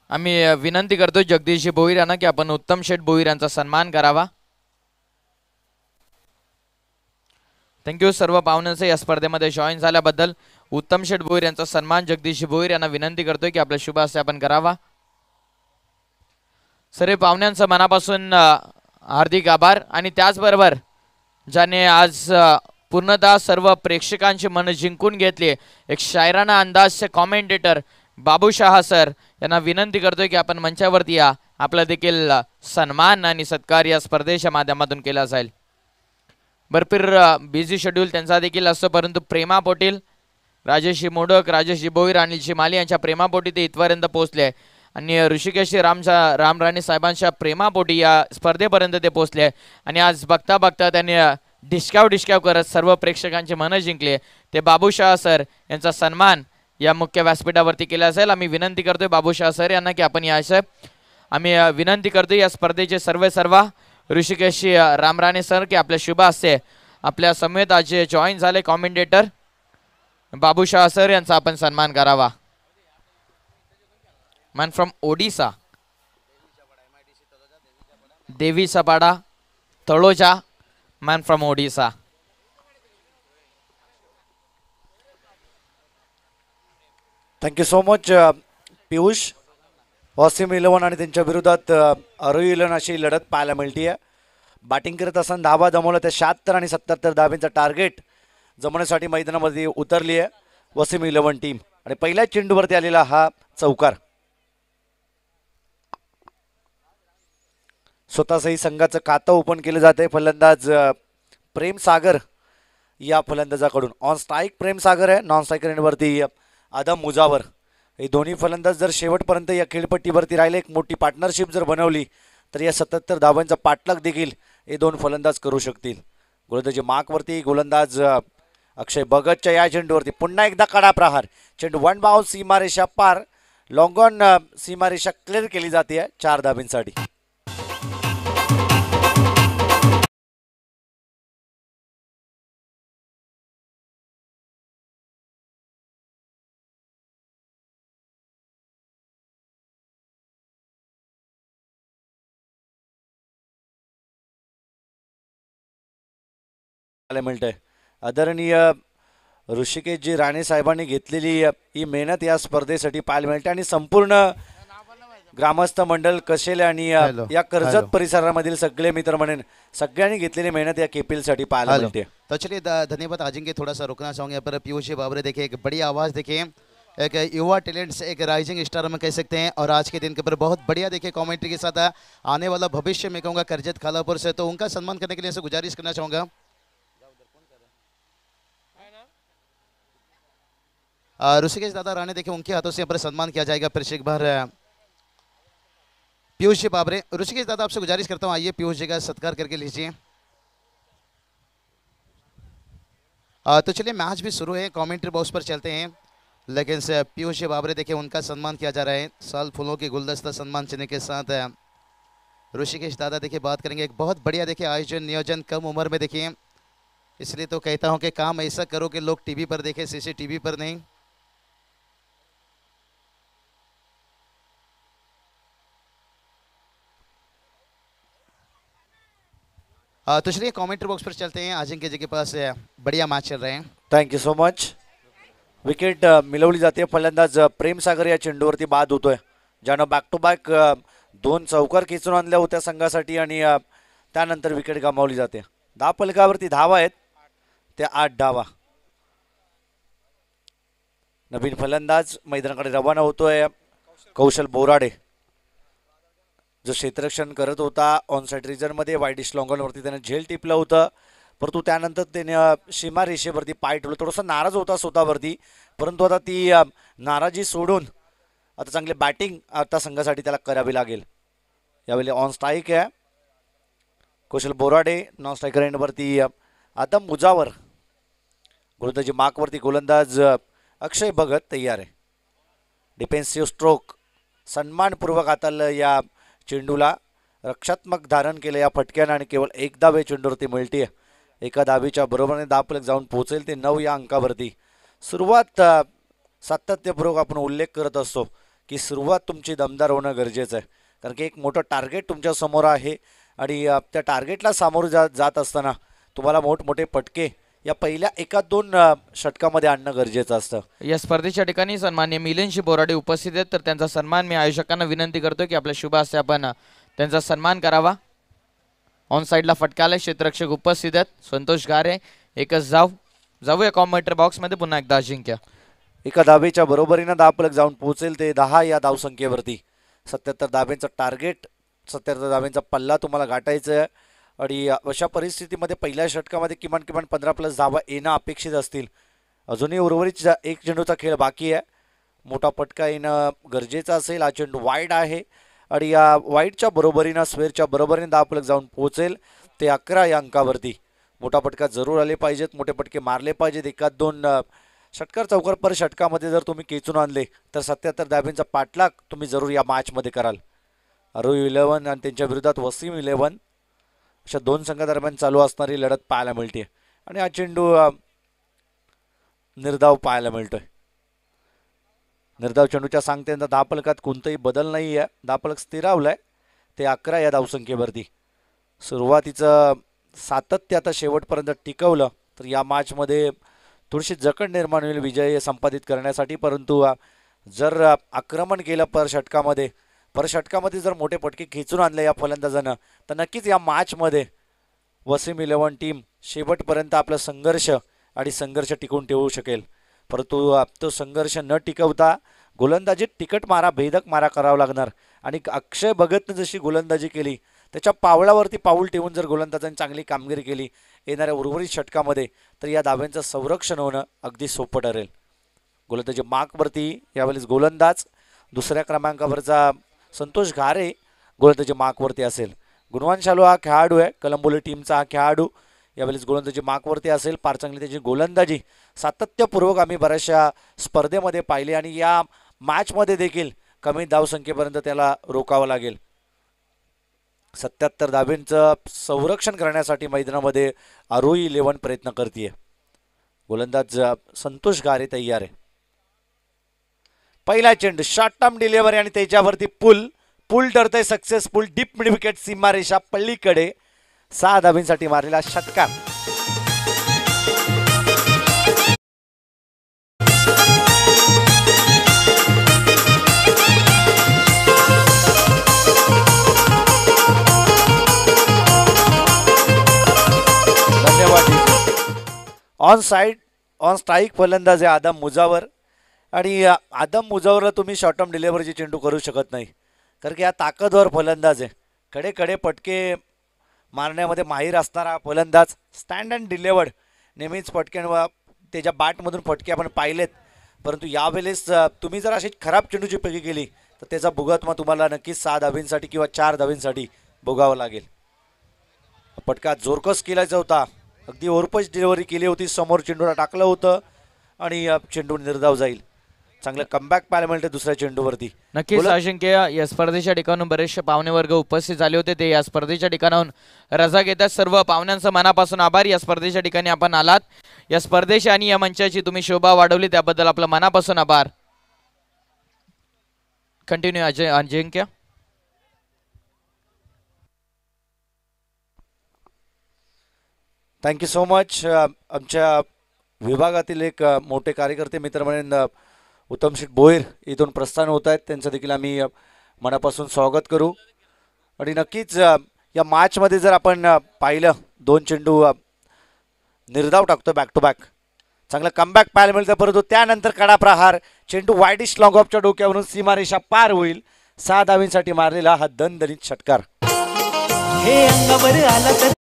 आम्ही विनंती करतो जगदीशजी भोईर यांना की आपण उत्तम शेठ भोईर यांचा सन्मान करावा. थँक्यू सर्व पाहुण्यांचे या स्पर्धेमध्ये जॉईन झाल्याबद्दल. उत्तम शेठ भोईर यांचा सन्मान जगदीशजी भोईर यांना विनंती करतोय की आपल्या शुभ हस्ते आपण करावा. सर्व पाहुण्यांचं मनापासून हार्दिक आभार. आणि त्याचबरोबर ज्याने आज पूर्णतः सर्व प्रेक्षकांची मन जिंकून घेतली एक शायराना अंदाजचे कॉमेंटेटर बाबू शहा सर यांना विनंती करतोय की आपण मंचावरती या. आपला देखील सन्मान आणि सत्कार या स्पर्धेच्या माध्यमातून केला जाईल. भरपूर बिझी शेड्यूल त्यांचा देखील असतो परंतु प्रेमापोटील राजेशजी मोडक राजेशजी भोईर अनिलजी माली यांच्या प्रेमापोटी ते इथपर्यंत पोहोचले आणि ऋषिकेशजी राम राणे साहेबांच्या प्रेमापोटी या स्पर्धेपर्यंत ते पोहोचले. आणि आज बघता बघता त्यांनी डिस्काव करत सर्व प्रेक्षकांची मनं जिंकले. ते बाबूशाह सर यांचा सन्मान या मुख्य व्यासपीठावरती केला जाईल. आम्ही विनंती करतोय बाबूशाह सर यांना की आपण यायचं. आम्ही विनंती करतोय या स्पर्धेचे सर्व ऋषिकेशजी राम राणे सर की आपल्या शुभ हस्ते आपल्या समेत आज जे जॉईन झाले कॉमेंटेटर बाबूशाह सर यांचा आपण सन्मान करावा. Man from Odisha, Devi सपाडा Taloja, man from Odisha. Thank you so much Piyush. वॉसिम 11 आणि त्यांच्या विरोधात अरोही 11 अशी लढत पाहायला मिळते आहे. बॅटिंग करत असताना धावा जमवलं त्या 76 आणि 77 धाब्यांचं टार्गेट जमवण्यासाठी मैदानामध्ये उतरली आहे वॉसिम 11 टीम. आणि पहिल्या चेंडूवरती आलेला हा चौकार स्वतःचंही संघाचं खातं ओपन केलं जाते. फलंदाज प्रेम सागर या फलंदाजाकडून. ऑन स्ट्राईक प्रेम सागर आहे. नॉन स्ट्रायकर एंडवरती आदम मुजावर. हे दोन्ही फलंदाज जर शेवटपर्यंत या खेळपट्टीवरती राहिले एक मोठी पार्टनरशिप जर बनवली तर या 77 धावांचा पाठलाग देखील हे दोन फलंदाज करू शकतील. गोलंदाजी मार्कवरती गोलंदाज अक्षय भगतच्या या चेंडूवरती पुन्हा एकदा कडा प्रहार. चेंडू वन बाउंस सीमारेषा पार. लॉंग ऑन सीमारेषा क्लिअर केली जाते 4 धाब्यांसाठी. मिळतंय. आदरणीय ऋषिकेशजी राणे साहेबांनी घेतलेली ही मेहनत या स्पर्धेसाठी पाहायला मिळते आणि संपूर्ण ग्रामस्थ मंडळ कशेले आणि या कर्जत परिसरामधील सगळे मित्र म्हणून सगळ्यांनी घेतलेली मेहनत या केपीएल साठी पाहायला मिळते. तो चलिए धन्यवाद अजिंक्य. थोड़ा सा रुकना चाहूंगे यहाँ पर पीयूष जी बाबरे देखिए एक बड़ी आवाज देखिए एक युवा टैलेंट से एक राइजिंग स्टार हम कह सकते हैं। और आज के दिन के ऊपर बहुत बढ़िया देखिए कमेंट्री के साथ आने वाला भविष्य में कहूँगा करजत खालापुर से, तो उनका सम्मान करने के लिए ऐसे गुजारिश करना चाहूँगा। ऋषिकेश दादा राणे देखिए उनके हाथों से यहाँ पर सम्मान किया जाएगा। फिर से एक बार पीयूष जी बाबरे, ऋषिकेश दादा आपसे गुजारिश करता हूँ, आइए पीयूष जी का सत्कार करके लीजिए। तो चलिए मैच भी शुरू है, कमेंट्री बॉक्स पर चलते हैं। लेकिन से पीयूष जी बाबरे देखिए उनका सम्मान किया जा रहा है साल फूलों की गुलदस्ता सम्मान चिन्ह के साथ। ऋषिकेश दादा देखिए बात करेंगे, एक बहुत बढ़िया देखिए आयोजन नियोजन कम उम्र में देखिए, इसलिए तो कहता हूँ कि काम ऐसा करो कि लोग टीवी पर देखें, CCTV पर नहीं। तो चलिए कमेंट्री बॉक्स पर चलते हैं। अजिंक्य जी के पास बढ़िया मैच चल रहे हैं। Thank you so much. विकेट मिळवली जाते, फलंदाज प्रेम सागर या चेंडूवरती बाद होतोय, ज्यानं बॅक टू बॅक 2 चौकार खेचून आणल्या होत्या संघासाठी आणि त्यानंतर विकेट गमावली जाते। धावफलकावरती धावा आहेत त्या 8 धावा। नवीन फलंदाज मैदानाकडे रवाना होतोय कौशल बोराडे, जो क्षेत्ररक्षण करत होता ऑन साइड रिजन मध्ये वाईडिश लॉंगॉनवरती त्याने झेल टिपलं होतं, परंतु त्यानंतर त्याने सीमा रेषेवरती पाय ठेवलं, थोडासा नाराज होता स्वतःवरती, परंतु आता ती नाराजी सोडून आता चांगली बॅटिंग आता संघासाठी त्याला करावी लागेल। यावेळी ऑन स्ट्राईक आहे कौशल बोराडे, नॉन स्ट्रायकर एंडवरती आदम मुजावर, गोलंदाजी मार्कवरती गोलंदाज अक्षय भगत तयार आहे। डिफेन्सिव्ह स्ट्रोक सन्मानपूर्वक हाताळलं या चेंडूला, रक्षात्मक धारण केलं या फटक्यानं आणि केवळ एक धाव या चेंडूवरती मिळते। एका धावेच्या बरोबरीने धावफलक जाऊन पोहोचेल ते 9 या अंकावरती। सुरुवात सातत्यपूर्वक आपण उल्लेख करत असतो की सुरुवात तुमची दमदार होणं गरजेचं आहे, कारण की एक मोठं टार्गेट तुमच्या समोर आहे आणि त्या टार्गेटला सामोरं जात असताना तुम्हाला मोठमोठे फटके या पहिल्या 1-2 षटकामध्ये आणणं गरजेचं असतं। या स्पर्धेच्या ठिकाणी सन्माननीय मिलिंदजी बोराडे उपस्थित आहेत, तर त्यांचा सन्मान मी आयोजकांना विनंती करतो की आपल्या शुभ हस्ते आपण त्यांचा सन्मान करावा। ऑन साइडला फटकाला क्षेत्ररक्षक उपस्थित आहेत संतोष गारे, एकच जाऊया कॉमेंट्री बॉक्स मध्ये पुन्हा एकदा अजिंक्य। एका धावेच्या बरोबरीने धावफलक जाऊन पोहोचेल ते 10 या धावसंख्येवरती। 77 धावेंचं टार्गेट, 77 धावेंचा पल्ला तुम्हाला गाठायचा आहे आणि अशा परिस्थितीमध्ये पहिल्या षटकामध्ये किमान 15+ धावा येणं अपेक्षित असतील। अजूनही उर्वरित एक चेंडूचा खेळ बाकी आहे, मोठा फटका येणं गरजेचं असेल। हा चेंडू वाईड आहे आणि या वाईडच्या बरोबरीनं स्क्वेअरच्या बरोबरीने धावफलक जाऊन पोहोचेल ते 11 या अंकावरती। मोठा फटका जरूर आले पाहिजेत, मोठे फटके मारले पाहिजेत। 1-2 षटकार चौकार पर षटकामध्ये जर तुम्ही खेचून आणले तर 77 धावेंचा पाठलाग तुम्ही जरूर या मॅचमध्ये कराल। आरोही 11 आणि त्यांच्या विरोधात वसीम 11 अशा 2 संघादरम्यान चालू असणारी लढत पाहायला मिळते आणि हा चेंडू निर्धाव पाहायला मिळतोय। निर्धाव चेंडूच्या सांगतेनंतर धावफलकात कोणताही बदल नाही आहे, धावफलक स्थिरावलाय ते 11 या धावसंख्येवरती। सुरुवातीचं सातत्य आता शेवटपर्यंत टिकवलं तर या मॅचमध्ये थोडीशी जखड निर्माण होईल विजय संपादित करण्यासाठी, परंतु जर आक्रमण केलं पर षटकामध्ये जर मोठे फटके खेचून आणले या फलंदाजानं तर नक्कीच या मॅचमध्ये वसीम 11 टीम शेवटपर्यंत आपला संघर्ष टिकवून ठेवू शकेल। परंतु तो संघर्ष न टिकवता गोलंदाजीत तिकट मारा, भेदक मारा करावा लागणार आणि अक्षय भगतनं जशी गोलंदाजी केली त्याच्या पावलावरती पाऊल ठेवून जर गोलंदाजांनी चांगली कामगिरी केली येणाऱ्या उर्वरित षटकामध्ये तर या धाव्यांचं संरक्षण होणं अगदी सोपं ठरेल। गोलंदाजी मार्कवरती यावेळेस गोलंदाज दुसऱ्या क्रमांकावरचा संतोष घारे गोलंदाजी मार्कवरती असेल। गुणवान शालू हा खेळाडू आहे, कलंबोली टीमचा हा खेळाडू यावेळेस गोलंदाजी मार्कवरती असेल। फार चांगली त्याची गोलंदाजी सातत्यपूर्वक आम्ही बऱ्याचशा स्पर्धेमध्ये पाहिली आणि या मॅचमध्ये देखील कमी धावसंख्येपर्यंत त्याला रोकावं लागेल। 77 धावेंचं संरक्षण करण्यासाठी मैदानामध्ये आरोही 11 प्रयत्न करते। गोलंदाज संतोष गारे तयार आहे। पहिला चेंडू शॉर्ट टर्म डिलिव्हरी आणि त्याच्यावरती पुल ठरतंय सक्सेसफुल, डीप मिड विकेट सीमारेषा पल्लीकडे 6 धावेंसाठी मारलेला षटकार। धन्यवाद। ऑन स्ट्राइक फलंदाज आहे आदम मुजावर, आणि आदम मुजावरला तुम्ही शॉर्ट टर्म डिलिव्हरीची चेंडू करू शकत नाही, कारण की हा ताकदवर फलंदाज आहे. कडे कडे पटके मारण्यामध्ये माहीर असणारा फलंदाज. स्टँड अँड डिलिव्हर्ड नेहमीच फटक्यांवर त्याच्या बॅटमधून फटके आपण पाहिलेत, परंतु यावेळेस तुम्ही जर अशी खराब चेंडूची पैकी केली तर त्याचा भुगत मग तुम्हाला नक्कीच 6 धावींसाठी किंवा 4 धावींसाठी भोगावं लागेल. पटका जोरकस केलायचा होता, अगदी ओरपच डिलिव्हरी केली होती, समोर चेंडूला टाकलं होतं आणि चेंडू निर्धाव जाईल. चांगलं कमबॅक पाहायला मिळते दुसऱ्या चेंडूवरती. नक्कीच अजिंक्य, या स्पर्धेच्या ठिकाणून बरेचसे पाहुणे वर्ग उपस्थित झाले होते, ते या स्पर्धेच्या ठिकाणाहून रजा घेतात. सर्व पाहुण्यांचं मनापासून आभार. या स्पर्धेच्या ठिकाणी आपण आलात, या स्पर्धेची आणि या मंचाची तुम्ही शोभा वाढवली, त्याबद्दल आपलं मनापासून आभार. Continue Ajinkya. Thank you so much. आमच्या विभागातील एक मोठे कार्यकर्ते मित्र म्हणून उत्तम शेठ भोईर इथून प्रस्थान होत आहेत, त्यांचं देखील आम्ही मनापासून स्वागत करू. आणि नक्कीच या मॅचमध्ये जर आपण पाहिलं 2 चेंडू निर्धाव टाकतो बॅक टू बॅक, चांगलं कमबॅक पाहायला मिळतं, परंतु त्यानंतर कडा प्रहार, चेंडू वाईडिश लॉंग ऑफच्या डोक्यावरून सीमारेषा पार होईल. 6 धावींसाठी मारलेला हा दणदणीत षटकार. हे अंगावर आला तर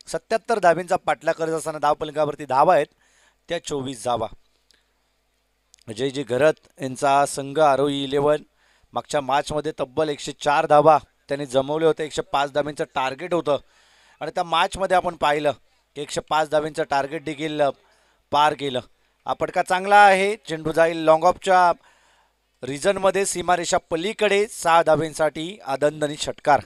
सत्याहत्तर धावींचा पाठला करत असताना धावफलकावरती धावा आहेत त्या 24 धावा. अजयजी घरत यांचा संघ आरोही 11 मागच्या मॅचमध्ये तब्बल 104 धावा त्यांनी जमवले होते. 105 धावींचं टार्गेट होतं आणि त्या मॅचमध्ये आपण पाहिलं की 105 धावींचं टार्गेट देखील पार केलं. हा फटका चांगला आहे, चेंडू जाईल लॉंग ऑफच्या रिजनमध्ये, सीमारेषा पलीकडे. 6 धावींसाठी आदंदनी षटकार.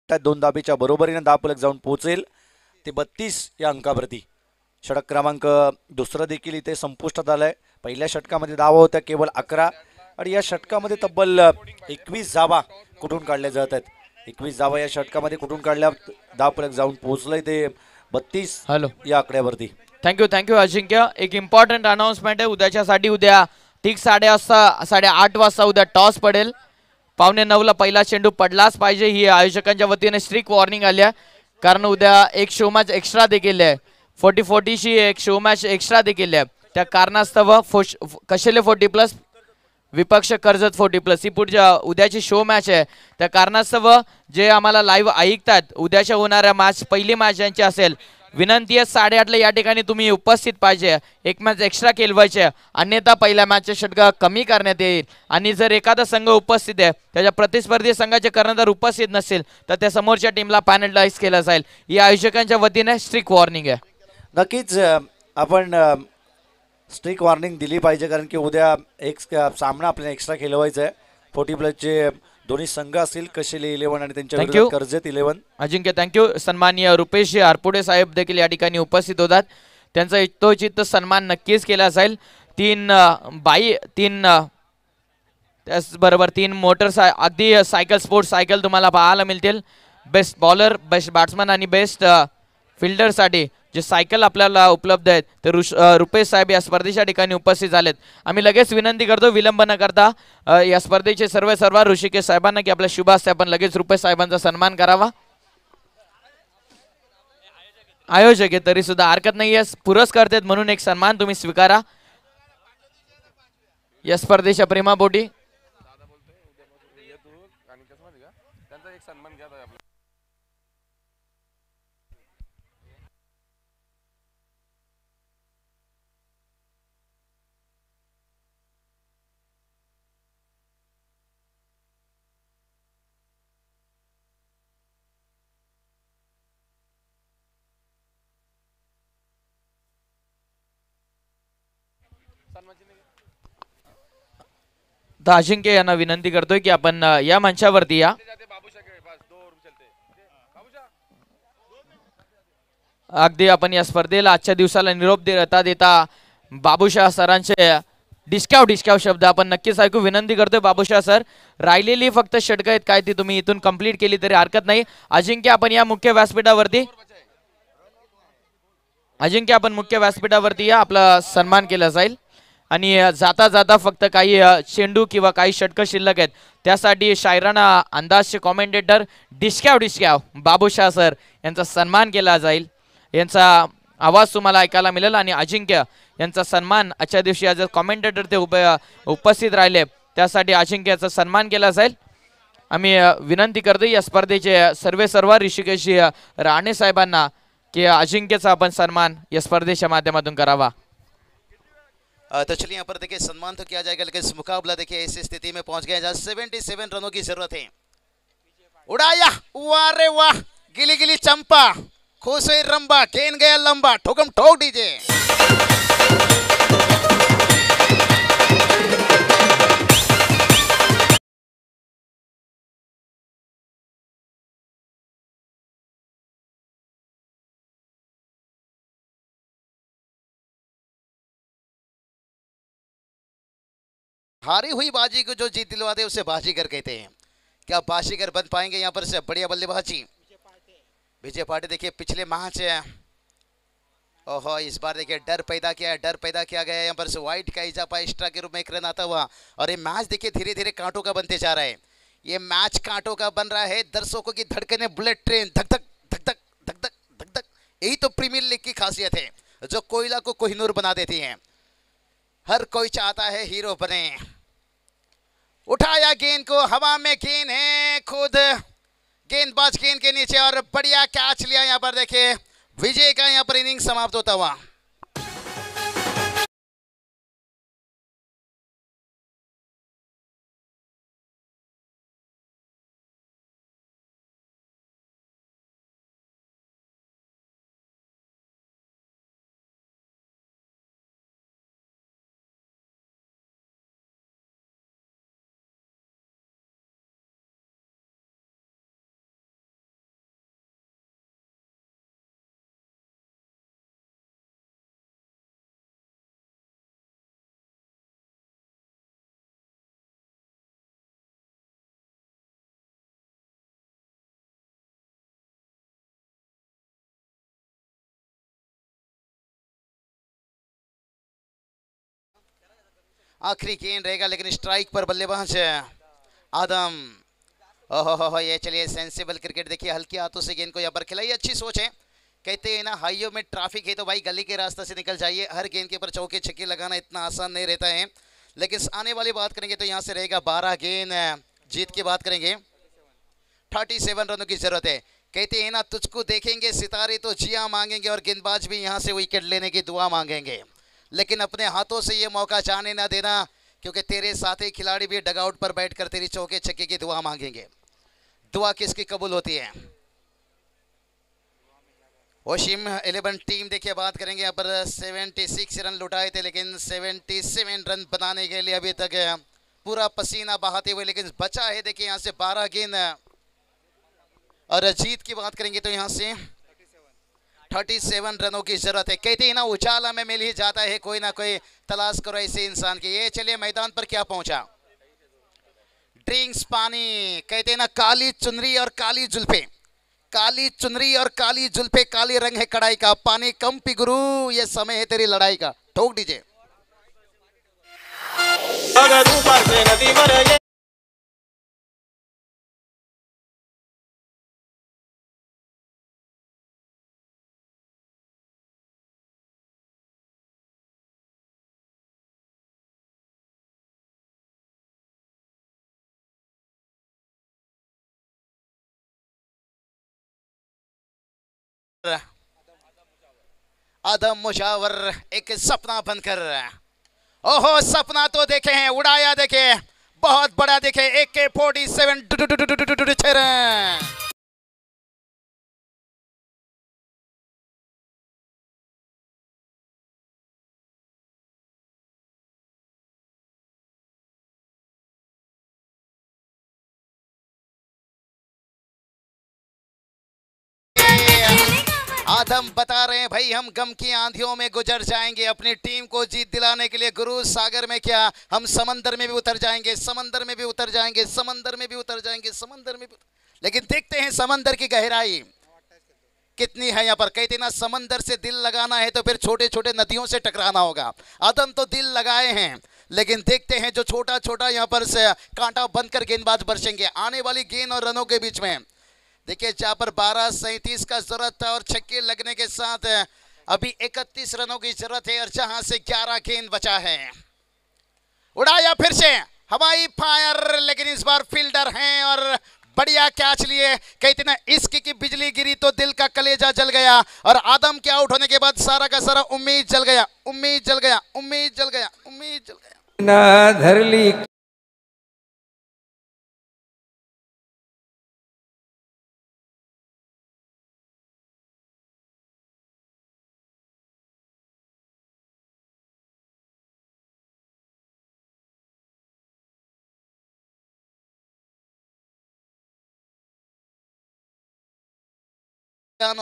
त्या 2 धाबीच्या बरोबरीने धावफलक जाऊन पोहोचेल ते 32 या अंकावरती. षटक क्रमांक दुसरं देखील इथे संपुष्टात आलंय. पहिल्या षटकामध्ये धावा होत्या केवळ 11 आणि या षटकामध्ये तब्बल 21 धावा कुठून काढल्या जात आहेत. 21 धावा या षटकामध्ये कुठून काढल्या, धावफलक जाऊन पोहोचलंय ते 32 या आकड्यावरती. थँक्यू अजिंक्य. एक इम्पॉर्टंट अनाउन्समेंट आहे उद्याच्यासाठी. उद्या ठीक 8:30 वाजता उद्या टॉस पडेल. 8:45ला पहिला चेंडू पडलाच पाहिजे, ही आयोजकांच्या वतीने स्ट्रिक्ट वॉर्निंग आली आहे, कारण उद्या एक शो मॅच एक्स्ट्रा देखील आहे. 40-40ची एक शो मॅच एक्स्ट्रा देखील आहे. त्या कारणास्तव कशेले 40+ विपक्ष कर्जत 40+ ही पुढच्या उद्याची शो मॅच आहे. त्या कारणास्तव जे आम्हाला लाईव्ह ऐकतात, उद्याच्या होणाऱ्या मॅच पहिली मॅच यांची असेल, विनंती आहे 8:30ला या ठिकाणी तुम्ही उपस्थित पाहिजे. एक मॅच एक्स्ट्रा खेळवायचे, अन्यथा पहिल्या मॅचचे षटक कमी करण्यात येईल. आणि जर एखादा संघ उपस्थित आहे, त्याच्या प्रतिस्पर्धी संघाचे कर्णधार उपस्थित नसेल तर त्या समोरच्या टीमला पॅनलाइज केलं जाईल. ही आयोजकांच्या वतीने स्ट्रिक्ट वॉर्निंग आहे. नक्कीच आपण स्ट्रिक्ट वॉर्निंग दिली पाहिजे, कारण की उद्या एक सामना आपल्याला एक्स्ट्रा खेळवायचा आहे. 40+चे दोन्ही संघ असतील, कशेले 11 आणि त्यांच्या विरुद्ध कर्जत 11. अजिंक्य थँक्यू. सन्माननीय रुपेश आरपुडे साहेब देखील या ठिकाणी उपस्थित होतात, त्यांचा इतोचित सन्मान नक्कीच केला जाईल. 3 त्याचबरोबर 3 अगदी सायकल स्पोर्ट्स सायकल तुम्हाला पाहायला मिळतील. बेस्ट बॉलर, बेस्ट बॅट्समन आणि बेस्ट फिल्डरसाठी जे सायकल आपल्याला उपलब्ध आहेत ते रुपेश साहेब या स्पर्धेच्या ठिकाणी उपस्थित झालेत. आम्ही लगेच विनंती करतो विलंब न करता या स्पर्धेचे सर्व ऋषिकेश साहेबांना की आपल्या शुभ हस्ते आपण लगेच रुपेश साहेबांचा सन्मान करावा. आयोजक आहे तरी सुद्धा हरकत नाही आहे, पुरस्कार आहेत म्हणून एक सन्मान तुम्ही स्वीकारा या स्पर्धेच्या प्रेमापोटी. तर अजिंक्य यांना विनंती करतोय की आपण या मंचावरती या. अगदी आपण या स्पर्धेला आजच्या दिवसाला निरोप देता बाबूशाह सरांचे डिस्काव शब्द आपण नक्कीच ऐकू विनंती करतोय. बाबूशाह सर, राहिलेली फक्त षटकं आहेत काय ती तुम्ही इथून कंप्लीट केली तरी हरकत नाही. अजिंक्य आपण या मुख्य व्यासपीठावरती या, आपला सन्मान केला जाईल. आणि जाता जाता फक्त काही चेंडू किंवा काही षटकं शिल्लक आहेत त्यासाठी शायराना अंदाजचे कॉमेंटेटर डिस्काव बाबूशाह सर यांचा सन्मान केला जाईल. यांचा आवाज तुम्हाला ऐकायला मिळेल आणि अजिंक्य यांचा सन्मान आजच्या दिवशी आज कॉमेंटेटर ते उपस्थित राहिले त्यासाठी अजिंक्याचा सन्मान केला जाईल. आम्ही विनंती करतो या स्पर्धेचे सर्व ऋषिकेश राणे साहेबांना कि अजिंक्यचा आपण सन्मान या स्पर्धेच्या माध्यमातून करावा. तो चलिए यहाँ पर देखिए सम्मान तो किया जाएगा लेकिन इस मुकाबला देखिए ऐसी स्थिति में पहुंच गए जहाँ 77 रनों की जरूरत है. उड़ाया, वाह रे वाह, गिली गिली चंपा, खुश हुई रंबा, गेंद गया लंबा, ठोकम ठोक दीजिए. हारी हुई बाजी को जो जीत दिलवा दे उसे बाजीगर कहते हैं. क्या बाजीगर बन पाएंगे यहाँ पर से बढ़िया बल्लेबाजी विजय पाटिल. देखिए पिछले मैच ओहो इस बार देखिए डर पैदा किया गया यहाँ पर से वाइट का इजाफा एक्स्ट्रा के रूप में एक रन आता हुआ और ये मैच देखिए धीरे धीरे कांटों का बनते जा रहा है. ये मैच कांटों का बन रहा है. दर्शकों की धड़कने बुलेट ट्रेन धक धक धक धक धक धक धक धक. यही तो प्रीमियर लीग की खासियत है जो कोयला को कोहिनूर बना देती है. हर कोई चाहता है हीरो बने. उठाया गेंद को, हवा में गेंद है, खुद गेंदबाज गेंद के नीचे और बढ़िया कैच लिया. यहाँ पर देखिए विजय का यहाँ पर इनिंग समाप्त होता हुआ. आखिरी गेंद रहेगा लेकिन स्ट्राइक पर बल्लेबाज आदम. ओहो ये चलिए सेंसिबल क्रिकेट. देखिए हल्के हाथों से गेंद को यहाँ पर खिलाई. अच्छी सोच है. कहते हैं ना हाईवे में ट्रैफिक है तो भाई गली के रास्ते से निकल जाइए. हर गेंद के ऊपर चौके छक्के लगाना इतना आसान नहीं रहता है. लेकिन आने वाली बात करेंगे तो यहाँ से रहेगा 12 गेंद. जीत की बात करेंगे 37 रनों की जरूरत है. कहते हैं ना तुझको देखेंगे सितारे तो जिया मांगेंगे और गेंदबाज भी यहाँ से विकेट लेने की दुआ मांगेंगे. लेकिन अपने हाथों से ये मौका जाने ना देना क्योंकि तेरे साथी खिलाड़ी भी डगआउट पर बैठकर तेरी चौके छक्के की दुआ मांगेंगे. दुआ किसकी कबूल होती है? वशीम 11 टीम देखिए बात करेंगे यहाँ पर 76 रन लुटाए थे लेकिन 77 रन बनाने के लिए अभी तक पूरा पसीना बहाते हुए लेकिन बचा है देखिए यहाँ से 12 गेंद. और जीत की बात करेंगे तो यहाँ से 37 रनों की जरूरत है. कहते हैं ना उजाला में मिल ही जाता है कोई ना कोई. तलाश करो ऐसे इंसान की. ये चलिए मैदान पर क्या पहुंचा. ड्रिंक्स पानी. कहते हैं ना काली चुनरी और काली जुल्फे. काली चुनरी और काली जुल्फे, काली रंग है कढ़ाई का, पानी कम पी गुरु, ये समय है तेरी लड़ाई का। ठोक दीजिए। अगर ऊपर से नदी मरे आदम मुजावर एक सपना बनकर, ओहो सपना तो देखे हैं, उड़ाया देखे, बहुत बड़ा देखे, AK-47 आदम बता रहे हैं भाई हम गम की आंधियों में गुजर जाएंगे, अपनी टीम को जीत दिलाने के लिए गुरु सागर में क्या हम समंदर में भी उतर जाएंगे, समंदर में भी उतर जाएंगे, समंदर में भी उतर जाएंगे, समंदर में भी। लेकिन देखते हैं समंदर की गहराई कितनी है यहाँ पर। कहते ना समंदर से दिल लगाना है तो फिर छोटे छोटे नदियों से टकराना होगा। आदम तो दिल लगाए हैं, लेकिन देखते हैं जो छोटा छोटा यहाँ पर से कांटा बनकर गेंदबाज बरसेंगे आने वाली गेंद और रनों के बीच में। देखिए जहां पर 12-37 का जरूरत था और छक्के लगने के साथ अभी 31 रनों की जरूरत है और जहां से 11 गेंद बचा है। उड़ाया फिर से हवाई फायर, लेकिन इस बार फील्डर हैं और बढ़िया कैच लिए। कहते ना इश्क की बिजली गिरी तो दिल का कलेजा जल गया, और आदम के आउट होने के बाद सारा का सारा उम्मीद जल गया, उम्मीद जल गया, उम्मीद जल गया, उम्मीद जल गया। ना धरली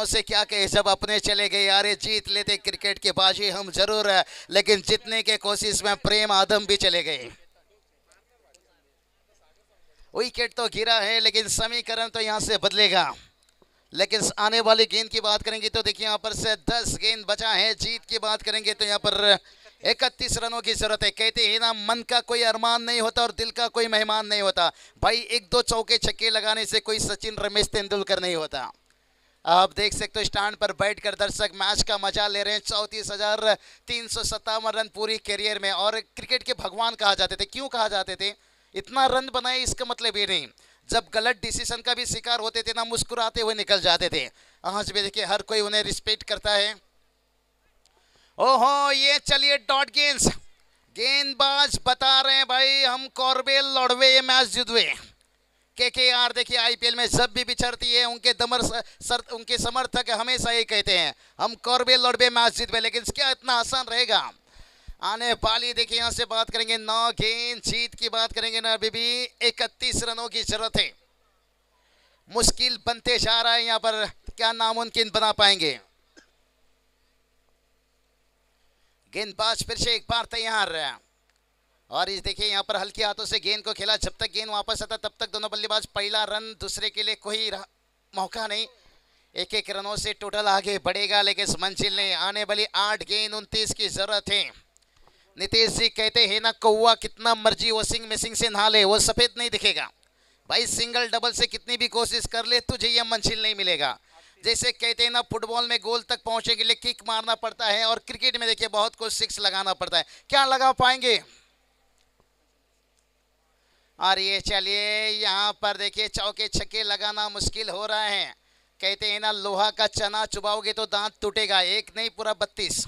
से क्या कहे, जब अपने चले गए यारे जीत लेते क्रिकेट की बाजी हम जरूर, लेकिन जीतने के कोशिश में प्रेम आदम भी चले गए। विकेट तो गिरा है लेकिन समीकरण तो यहां से बदलेगा। लेकिन आने वाली गेंद की बात करेंगे तो देखिए यहाँ पर से 10 गेंद बचा है। जीत की बात करेंगे तो यहाँ पर 31 रनों की जरूरत है। कहते हैं ना मन का कोई अरमान नहीं होता और दिल का कोई मेहमान नहीं होता भाई। 1-2 चौके छक्के लगाने से कोई सचिन रमेश तेंदुलकर नहीं होता। आप देख सकते हो स्टैंड पर बैठकर दर्शक मैच का मजा ले रहे हैं। 34,357 रन पूरी करियर में, और क्रिकेट के भगवान कहा जाते थे। क्यों कहा जाते थे? इतना रन बनाए इसका मतलब ये नहीं, जब गलत डिसीजन का भी शिकार होते थे ना मुस्कुराते हुए निकल जाते थे। आज भी देखिए हर कोई उन्हें रिस्पेक्ट करता है। ओहो ये चलिए डॉट गेंद, गेंदबाज बता रहे हैं भाई हम कॉर्बेल लौड़वे ये मैच जीतवे। केकेआर देखिए आईपीएल में जब भी बिछड़ती है उनके समर्थक हमेशा ये कहते हैं हम कॉर्बेल लौड़वे मैच जीतवे। लेकिन क्या इतना आसान रहेगा? आने वाली देखिए यहाँ से बात करेंगे 9 गेंद, जीत की बात करेंगे ना अभी भी 31 रनों की जरूरत है। मुश्किल बनते जा रहा है यहाँ पर, क्या नामुमकिन बना पाएंगे? गेंदबाज फिर से एक बार तैयार, और इस देखिए यहाँ पर हल्के हाथों से गेंद को खेला। जब तक गेंद वापस आता तब तक दोनों बल्लेबाज पहला रन दूसरे के लिए कोई मौका नहीं। 1-1 रनों से टोटल आगे बढ़ेगा, लेकिन इस मंजिल ने आने वाली 8 गेंद 29 की जरूरत है। नीतीश जी कहते हैं ना कौवा कितना मर्जी वॉशिंग मशीन से नहा ले वो सफेद नहीं दिखेगा भाई। सिंगल डबल से कितनी भी कोशिश कर ले तुझे यह मंजिल नहीं मिलेगा। जैसे कहते हैं ना फुटबॉल में गोल तक पहुंचने के लिए किक मारना पड़ता है, और क्रिकेट में देखिए बहुत कुछ 6 लगाना पड़ता है। क्या लगा पाएंगे? और ये चलिए यहाँ पर देखिए चौके छक्के लगाना मुश्किल हो रहा है। कहते हैं ना लोहा का चना चुबाओगे तो दांत टूटेगा, एक नहीं पूरा 32,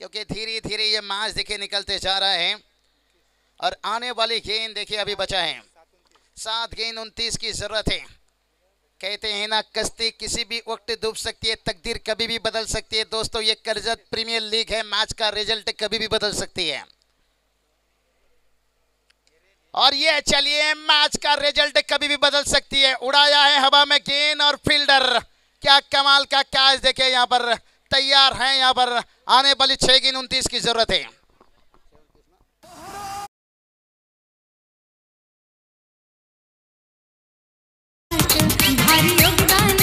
क्योंकि धीरे धीरे ये मैच देखिए निकलते जा रहा है। और आने वाली गेंद देखिए अभी बचा है 7 गेंद 29 की जरूरत है। कहते हैं ना कश्ती किसी भी वक्त डूब सकती है, तकदीर कभी भी बदल सकती है। दोस्तों ये करजत प्रीमियर लीग है, मैच का रिजल्ट कभी भी बदल सकती है। और ये चलिए मैच का रिजल्ट कभी भी बदल सकती है। उड़ाया है हवा में गेंद, और फील्डर क्या कमाल का कैच देखे यहाँ पर तैयार है। यहाँ पर आने वाली 6 गेंद 29 की जरूरत है। भारी योगदान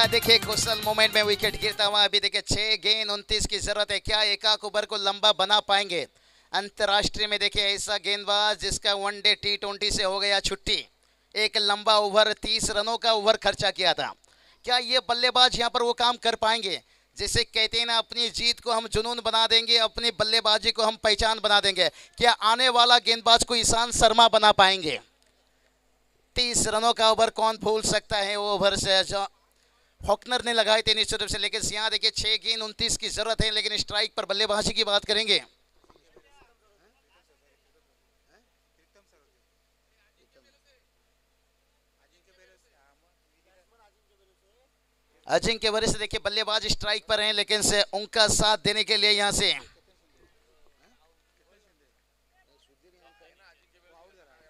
क्या देखिए कुशल मोमेंट में विकेट गिरता हुआ। अभी देखिए 6 गेंद 29 की जरूरत है। क्या एकाक ओवर को लंबा बना पाएंगे? अंतर्राष्ट्रीय में देखिए ऐसा गेंदबाज जिसका वनडे T20 से हो गया छुट्टी, एक लंबा ओवर 30 रनों का ओवर खर्चा किया था। क्या ये बल्लेबाज यहाँ पर वो काम कर पाएंगे जिसे कहते हैं ना, अपनी जीत को हम जुनून बना देंगे, अपनी बल्लेबाजी को हम पहचान बना देंगे। क्या आने वाला गेंदबाज को ईशान शर्मा बना पाएंगे? 30 रनों का ओवर कौन भूल सकता है? वो ओवर से जो हॉकनर ने लगाए थे निश्चित रूप से, लेकिन यहाँ देखिए 6 गेंद 29 की जरूरत है। लेकिन स्ट्राइक पर बल्लेबाजी की बात करेंगे, अजिंक्य वरिष्ठ देखिए बल्लेबाज स्ट्राइक पर हैं, लेकिन से उनका साथ देने के लिए यहां से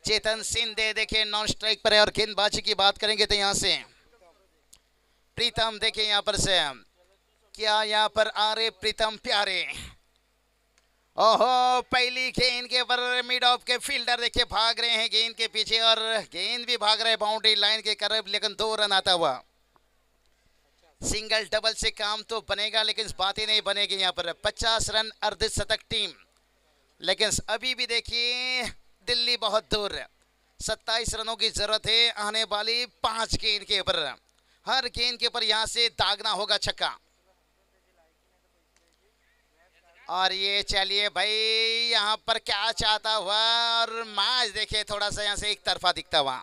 चेतन सिंधे देखिए नॉन स्ट्राइक पर है। और गेंदबाजी की बात करेंगे तो यहां से प्रीतम देखिए यहां पर से क्या यहां पर आ रहे प्रीतम प्यारे। ओहो, पहली गेंद के ऊपर मिड ऑफ के फील्डर देखिए भाग रहे हैं गेंद के पीछे, और गेंद भी भाग रहे हैं बाउंड्री लाइन के करीब, लेकिन 2 रन आता हुआ। सिंगल डबल से काम तो बनेगा, लेकिन बातें नहीं बनेगी यहाँ पर। 50 रन अर्धशतक टीम, लेकिन अभी भी देखिए दिल्ली बहुत दूर। 27 रनों की जरूरत है आने वाली 5 गेंद के ऊपर। हर गेंद के ऊपर यहाँ से दागना होगा छक्का। और ये चलिए भाई यहाँ पर क्या चाहता हुआ, और मैच देखिए थोड़ा सा यहाँ से एक तरफा दिखता हुआ।